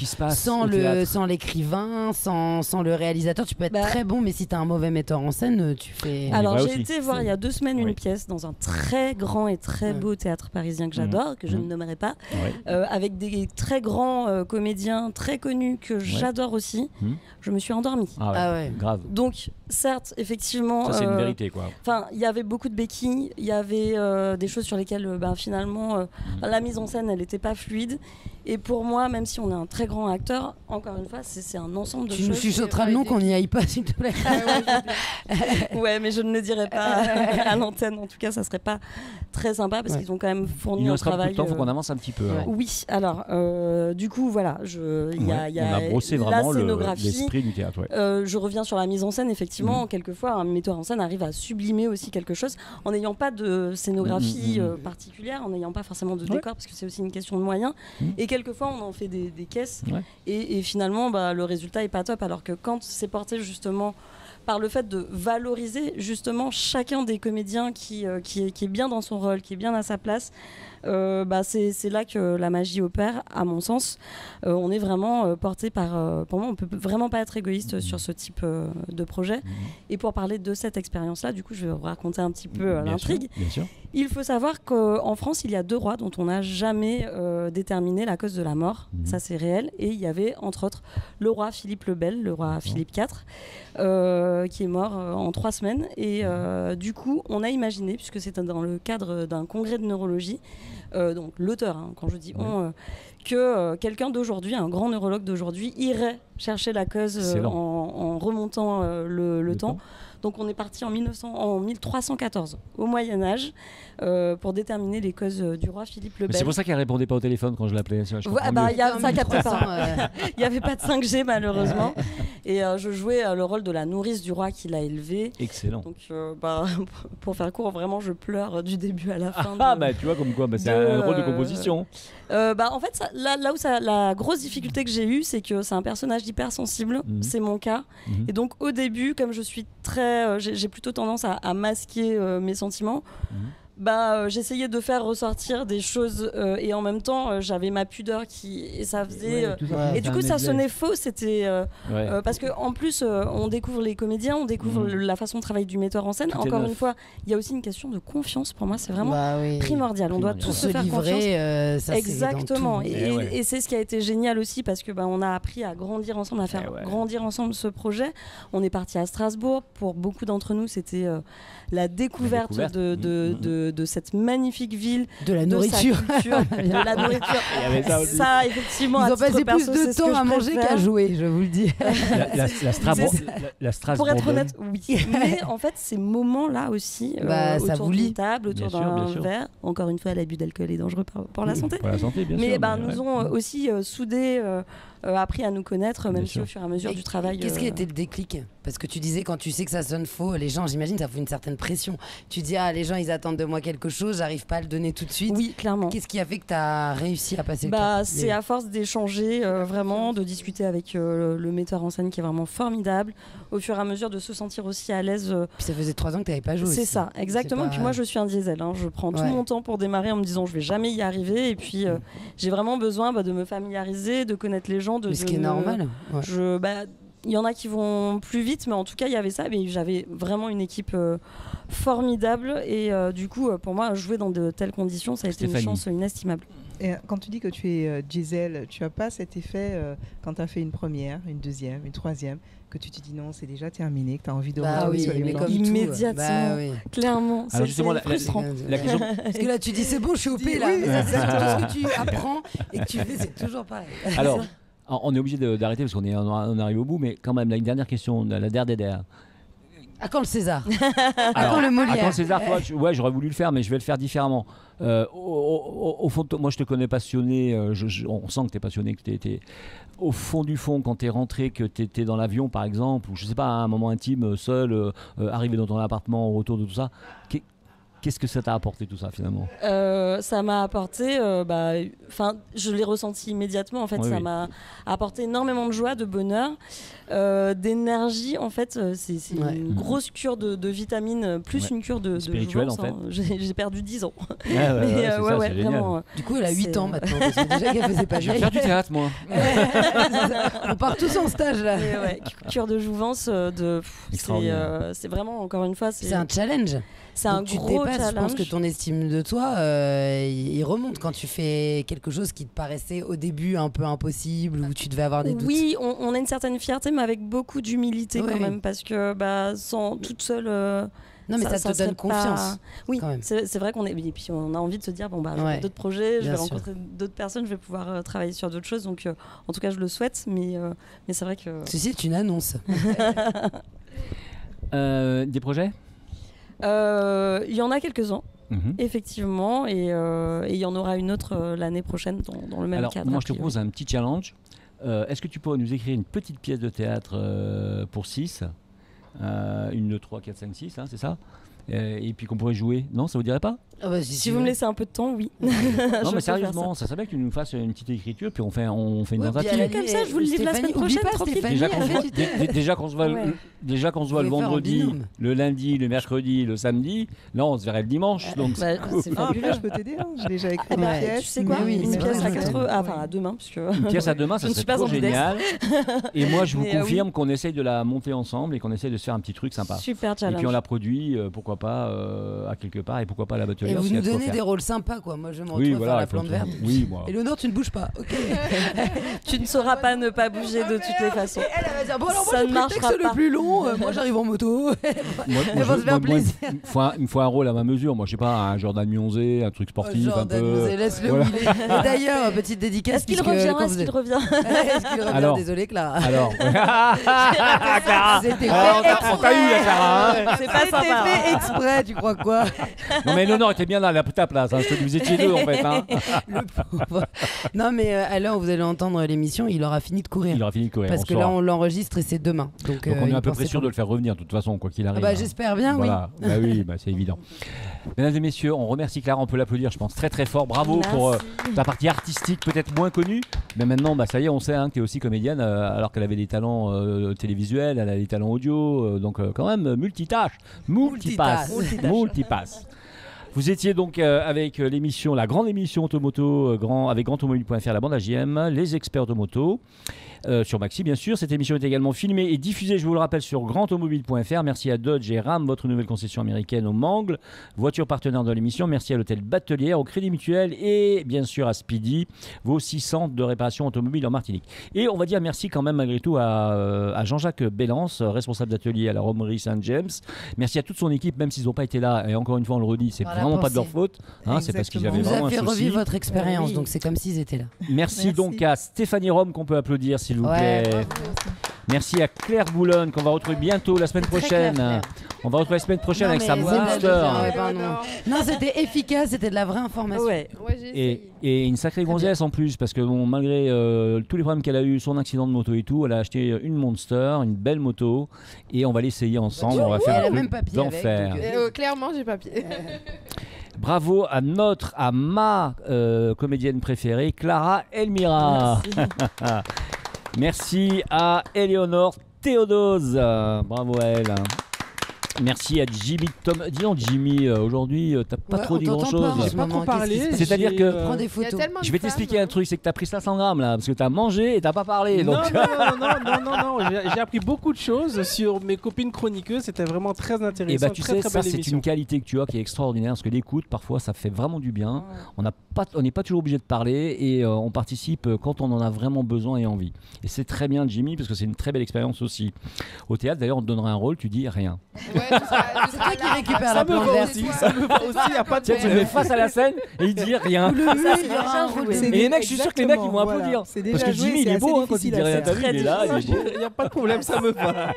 [SPEAKER 2] sans l'écrivain, sans le réalisateur, tu peux être très bon, mais si tu as un mauvais metteur en scène, tu fais...
[SPEAKER 5] Alors, j'ai été voir il y a 2 semaines une pièce dans un très grand et très beau théâtre parisien que j'adore, que je ne nommerai pas, avec des très grands comédiens très connus que j'adore aussi. Je me suis endormie.
[SPEAKER 1] Grave.
[SPEAKER 5] Donc, certes, effectivement...
[SPEAKER 1] Ça, c'est une vérité, quoi.
[SPEAKER 5] Enfin, il y avait beaucoup de béquilles, il y avait... des choses sur lesquelles finalement la mise en scène elle n'était pas fluide Et pour moi, même si on est un très grand acteur, encore une fois, c'est un ensemble de choses.
[SPEAKER 2] Tu nous chuchoteras le nom qu'on n'y aille pas, s'il te plaît.
[SPEAKER 5] Ouais, mais je ne le dirai pas à l'antenne. En tout cas, ça serait pas très sympa parce qu'ils ont quand même fourni un travail.
[SPEAKER 1] Il faut qu'on avance un petit peu.
[SPEAKER 5] Oui, alors du coup, voilà, on
[SPEAKER 1] a brossé vraiment l'esprit du théâtre.
[SPEAKER 5] Je reviens sur la mise en scène. Effectivement, quelquefois, un metteur en scène arrive à sublimer aussi quelque chose en n'ayant pas de scénographie particulière, en n'ayant pas forcément de décor, parce que c'est aussi une question de moyens. Et quelquefois, on en fait des caisses et finalement, le résultat est pas top. Alors que quand c'est porté justement par le fait de valoriser justement chacun des comédiens qui est bien dans son rôle, qui est bien à sa place, c'est là que la magie opère, à mon sens. On est vraiment porté par... pour moi, on peut vraiment pas être égoïste sur ce type de projet. Et pour parler de cette expérience-là, du coup, je vais vous raconter un petit peu l'intrigue.
[SPEAKER 1] Bien sûr.
[SPEAKER 5] Il faut savoir qu'en France, il y a 2 rois dont on n'a jamais déterminé la cause de la mort. Ça, c'est réel. Et il y avait, entre autres, le roi Philippe le Bel, le roi Philippe IV, qui est mort en 3 semaines. Et du coup, on a imaginé, puisque c'était dans le cadre d'un congrès de neurologie, donc l'auteur, quand je dis on, que quelqu'un d'aujourd'hui, un grand neurologue d'aujourd'hui, irait chercher la cause en remontant le temps. Donc on est parti en 1314, au Moyen-Âge, pour déterminer les causes du roi Philippe le Bel.
[SPEAKER 1] C'est pour ça qu'elle ne répondait pas au téléphone quand je l'appelais. Ça
[SPEAKER 5] capte pas. Il n'y avait pas de 5G malheureusement. Et je jouais le rôle de la nourrice du roi qui l'a élevé.
[SPEAKER 1] Excellent.
[SPEAKER 5] Donc pour faire court, vraiment je pleure du début à la fin.
[SPEAKER 1] Tu vois comme quoi, c'est un rôle de composition.
[SPEAKER 5] En fait, là où la grosse difficulté que j'ai eue, c'est que c'est un personnage hypersensible, c'est mon cas. Et donc au début, comme je suis j'ai plutôt tendance à masquer mes sentiments. J'essayais de faire ressortir des choses et en même temps j'avais ma pudeur et ça faisait et du coup ça sonnait faux, c'était parce que en plus on découvre les comédiens, on découvre la façon de travailler du metteur en scène. Encore une fois, il y a aussi une question de confiance. Pour moi, c'est vraiment primordial. On doit tous se faire confiance. Exactement. Et c'est ce qui a été génial aussi parce que on a appris à grandir ensemble, à faire grandir ensemble ce projet. On est parti à Strasbourg. Pour beaucoup d'entre nous, c'était la découverte de cette magnifique ville,
[SPEAKER 2] de la nourriture,
[SPEAKER 5] de la nourriture. Ça, effectivement,
[SPEAKER 2] ils ont passé plus de temps à manger qu'à jouer, je vous le dis.
[SPEAKER 1] La Strasbourg.
[SPEAKER 5] Pour être honnête, oui. Mais en fait, ces moments-là aussi, autour d'une table, autour d'un verre, encore une fois, l'abus d'alcool est dangereux pour la santé.
[SPEAKER 1] Pour la santé, bien sûr.
[SPEAKER 5] Mais nous ont aussi soudés, appris à nous connaître, même si au fur et à mesure du travail.
[SPEAKER 2] Qu'est-ce qui a été le déclic ? Parce que tu disais, quand tu sais que ça sonne faux, les gens, j'imagine, ça fout une certaine pression. Tu dis, les gens, ils attendent de moi quelque chose, j'arrive pas à le donner tout de suite.
[SPEAKER 5] Oui, clairement.
[SPEAKER 2] Qu'est-ce qui a fait que tu as réussi à passer le cap ?
[SPEAKER 5] C'est à force d'échanger, vraiment, de discuter avec le metteur en scène qui est vraiment formidable, au fur et à mesure de se sentir aussi à l'aise.
[SPEAKER 2] Puis ça faisait 3 ans que tu n'avais pas joué.
[SPEAKER 5] C'est ça, exactement. Et puis moi, je suis un diesel. Je prends tout mon temps pour démarrer en me disant, je vais jamais y arriver. Et puis, j'ai vraiment besoin de me familiariser, de connaître les gens.
[SPEAKER 2] Mais ce qui est normal.
[SPEAKER 5] Il y en a qui vont plus vite, mais en tout cas, il y avait ça. Mais j'avais vraiment une équipe formidable. Et du coup, pour moi, jouer dans de telles conditions, ça a été une chance inestimable.
[SPEAKER 4] Et quand tu dis que tu es Gisèle, tu n'as pas cet effet quand tu as fait une première, une deuxième, une troisième, que tu te dis non, c'est déjà terminé, que tu as envie de
[SPEAKER 2] remonter
[SPEAKER 4] sur les
[SPEAKER 2] mais
[SPEAKER 5] immédiatement, clairement.
[SPEAKER 1] Alors justement,
[SPEAKER 5] frustrant.
[SPEAKER 1] La question...
[SPEAKER 2] Parce que là, tu dis c'est bon, je suis OP là. Mais ça, c'est tout ce que tu apprends et que tu fais, c'est toujours pareil.
[SPEAKER 1] Alors, on est obligé d'arrêter parce qu'on arrive au bout, mais quand même, là, une dernière question, la dernière.
[SPEAKER 2] À quand le César ? À quand le Molière ?
[SPEAKER 1] À quand le César, toi, j'aurais voulu le faire, mais je vais le faire différemment. Au fond, moi, je te connais passionné. On sent que tu es passionné, que tu étais au fond du fond quand tu es rentré, que tu étais dans l'avion, par exemple, ou je sais pas, à un moment intime, seul, arrivé dans ton appartement, au retour de tout ça. Qu'est-ce que ça t'a apporté tout ça finalement ?
[SPEAKER 5] Ça m'a apporté, je l'ai ressenti immédiatement. En fait, ça m'a apporté énormément de joie, de bonheur, d'énergie. En fait, c'est une grosse cure de vitamines, plus une cure de
[SPEAKER 1] spirituelle
[SPEAKER 5] jouvence,
[SPEAKER 1] en fait.
[SPEAKER 5] J'ai perdu 10 ans.
[SPEAKER 1] C'est
[SPEAKER 5] vraiment.
[SPEAKER 2] Du coup, elle a 8 ans maintenant. Parce que déjà qu'elle faisait pas.
[SPEAKER 1] Je vais faire du théâtre, moi.
[SPEAKER 2] On part tous en stage là.
[SPEAKER 5] Cure de jouvence, c'est vraiment, encore une fois,
[SPEAKER 2] c'est un challenge.
[SPEAKER 5] C'est un gros challenge.
[SPEAKER 2] Je pense que ton estime de toi, il remonte quand tu fais quelque chose qui te paraissait au début un peu impossible, où tu devais avoir des doutes.
[SPEAKER 5] Oui, on a une certaine fierté, mais avec beaucoup d'humilité quand même, parce que sans toute seule
[SPEAKER 2] Non, mais ça te donne confiance.
[SPEAKER 5] Oui, c'est vrai qu'on est. Et puis on a envie de se dire bon, bah, j'aurai d'autres projets, je vais rencontrer d'autres personnes, je vais pouvoir travailler sur d'autres choses. Donc, en tout cas, je le souhaite, mais c'est vrai que.
[SPEAKER 2] Ceci est une annonce.
[SPEAKER 1] Des projets?
[SPEAKER 5] Il y en a quelques-uns. Effectivement, et il y en aura une autre l'année prochaine dans le même cadre.
[SPEAKER 1] Moi, je te propose un petit challenge. Est-ce que tu pourrais nous écrire une petite pièce de théâtre pour 6 une, 2, 3, 4, 5, 6, hein, c'est ça? Et puis qu'on pourrait jouer. Non, ça vous dirait pas?
[SPEAKER 5] Si vous me laissez un peu de temps, oui.
[SPEAKER 1] Non, mais sérieusement, ça serait que tu nous fasses une petite écriture, puis on fait une tentative.
[SPEAKER 5] Comme ça, je vous le livre la semaine prochaine, tranquille.
[SPEAKER 1] Déjà qu'on se voit le vendredi, le lundi, le mercredi, le samedi, là on se verrait le dimanche. Donc
[SPEAKER 4] c'est fabuleux. Je peux t'aider, j'ai déjà écrit des pièces.
[SPEAKER 5] Tu sais quoi, une pièce à demain.
[SPEAKER 1] Une pièce à demain, ça serait trop génial. Et moi, je vous confirme qu'on essaye de la monter ensemble et qu'on essaye de se faire un petit truc sympa.
[SPEAKER 5] Super challenge.
[SPEAKER 1] Et puis on la produit, pourquoi pas, à quelque part, et pourquoi pas à la batelière.
[SPEAKER 2] Et vous nous donnez des rôles sympas, quoi. Moi, je me retrouve à faire la plante verte.
[SPEAKER 1] Oui, moi.
[SPEAKER 2] Éléonore, tu ne bouges pas. Ok.
[SPEAKER 5] Tu ne sauras pas ne pas bouger de toutes les façons.
[SPEAKER 2] Elle va dire bon, alors moi, je prétexte le plus long. Moi, j'arrive en moto. Il
[SPEAKER 1] me faut un rôle à ma mesure. Moi, je sais pas, un Jordan Mionzé, un truc sportif.
[SPEAKER 2] Jordan Mionzé, laisse-le où il est. Et d'ailleurs, petite dédicace.
[SPEAKER 5] Est-ce qu'il revient? Est-ce qu'il revient?
[SPEAKER 1] Alors,
[SPEAKER 2] désolé, Clara.
[SPEAKER 1] Alors,
[SPEAKER 2] c'était
[SPEAKER 1] on t'a eu, Clara.
[SPEAKER 5] C'est pas sympa.
[SPEAKER 2] C'était fait exprès, tu crois quoi?
[SPEAKER 1] Non, mais Léonore était bien là, ta place. Je te dis, vous étiez deux, en fait.
[SPEAKER 2] Le pauvre. Non, mais à l'heure où vous allez entendre l'émission, il aura fini de courir. Parce que là, on l'enregistre et c'est demain. Donc
[SPEAKER 1] on est à peu près sûr de le faire revenir, de toute façon, quoi qu'il arrive.
[SPEAKER 2] J'espère bien,
[SPEAKER 1] voilà. Oui. Bah oui, c'est évident. Mesdames et messieurs, on remercie Clara, on peut l'applaudir, je pense, très très fort. Bravo. Merci. Pour ta partie artistique, peut-être moins connue. Mais maintenant, ça y est, on sait que tu es aussi comédienne, alors qu'elle avait des talents télévisuels, elle a des talents audio. Donc, quand même, multitâche. Multipasse. Vous étiez donc avec l'émission, la grande émission Automoto avec grandautomobile.fr, la bande AGM, les experts de moto. Sur Maxi, bien sûr. Cette émission est également filmée et diffusée, je vous le rappelle, sur grandautomobile.fr. Merci à Dodge et Ram, votre nouvelle concession américaine au Mangles, voiture partenaire de l'émission. Merci à l'hôtel Batelière, au Crédit Mutuel et bien sûr à Speedy, vos 6 centres de réparation automobile en Martinique. Et on va dire merci quand même malgré tout à Jean-Jacques Bélance, responsable d'atelier à la Romerie Saint-James. Merci à toute son équipe, même s'ils n'ont pas été là. Et encore une fois, on le redit, c'est vraiment pas de leur faute. C'est parce qu'ils avaient vraiment un souci.
[SPEAKER 2] Vous avez fait revivre votre expérience, donc c'est comme s'ils étaient là.
[SPEAKER 1] Merci donc à Stéphanie Rome qu'on peut applaudir, s'il vous plaît. Merci à Claire Boulonne qu'on va retrouver bientôt la semaine prochaine. On va retrouver la semaine prochaine avec sa Monster.
[SPEAKER 2] Non, c'était efficace, c'était de la vraie information.
[SPEAKER 1] Et une sacrée gonzesse en plus, parce que malgré tous les problèmes qu'elle a eu, son accident de moto et tout, elle a acheté une Monster, une belle moto, et on va l'essayer ensemble. On va faire un truc d'enfer.
[SPEAKER 3] Clairement, j'ai papier.
[SPEAKER 1] Bravo à ma comédienne préférée, Clara Elmira. Merci à Éléonore Théodose. Bravo à elle. Merci à Jimmy Tom. Dis donc Jimmy, aujourd'hui t'as pas trop dit grand chose.
[SPEAKER 6] J'ai pas trop parlé.
[SPEAKER 1] C'est-à-dire que
[SPEAKER 2] prends des photos.
[SPEAKER 1] Je vais t'expliquer un truc, c'est que t'as pris 500 grammes là, parce que t'as mangé et t'as pas parlé.
[SPEAKER 6] Non,
[SPEAKER 1] donc...
[SPEAKER 6] non. J'ai appris beaucoup de choses sur mes copines chroniqueuses. C'était vraiment très intéressant.
[SPEAKER 1] Et bah tu sais, ça c'est une qualité que tu as qui est extraordinaire, parce que l'écoute parfois ça fait vraiment du bien. On n'est pas toujours obligé de parler et on participe quand on en a vraiment besoin et envie. Et c'est très bien Jimmy, parce que c'est une très belle expérience aussi. Au théâtre d'ailleurs, on te donnera un rôle, tu dis rien.
[SPEAKER 2] C'est toi qui récupère la plante verte.
[SPEAKER 6] Ça me va aussi, y a pas de
[SPEAKER 1] problème. Tu le mets face à la scène et il dit rien. Et les mecs, je suis sûr que les mecs ils vont applaudir. Parce que Jimmy il est beau quand il dit rien. Il est là,
[SPEAKER 6] il n'y a pas de problème, ça me va.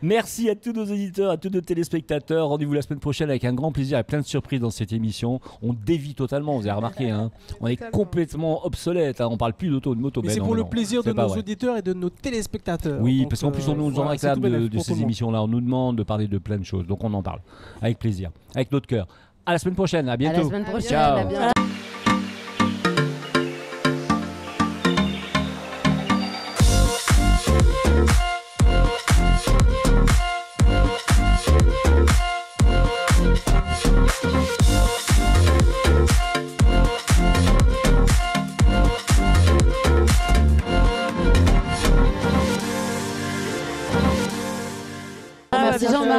[SPEAKER 1] Merci à tous nos auditeurs, à tous nos téléspectateurs. Rendez-vous la semaine prochaine avec un grand plaisir et plein de surprises dans cette émission. On dévie totalement, vous avez remarqué. On est complètement obsolète. On parle plus d'auto, de moto.
[SPEAKER 6] Mais c'est pour le plaisir de nos auditeurs et de nos téléspectateurs.
[SPEAKER 1] Oui, parce qu'en plus on nous en réclame de ces émissions-là. On nous demande de parler de plein de choses. Donc on en parle avec plaisir, avec notre cœur. À la semaine prochaine, à bientôt.
[SPEAKER 2] À la semaine prochaine,
[SPEAKER 1] ciao.
[SPEAKER 2] à bientôt. Merci Jean-Marc.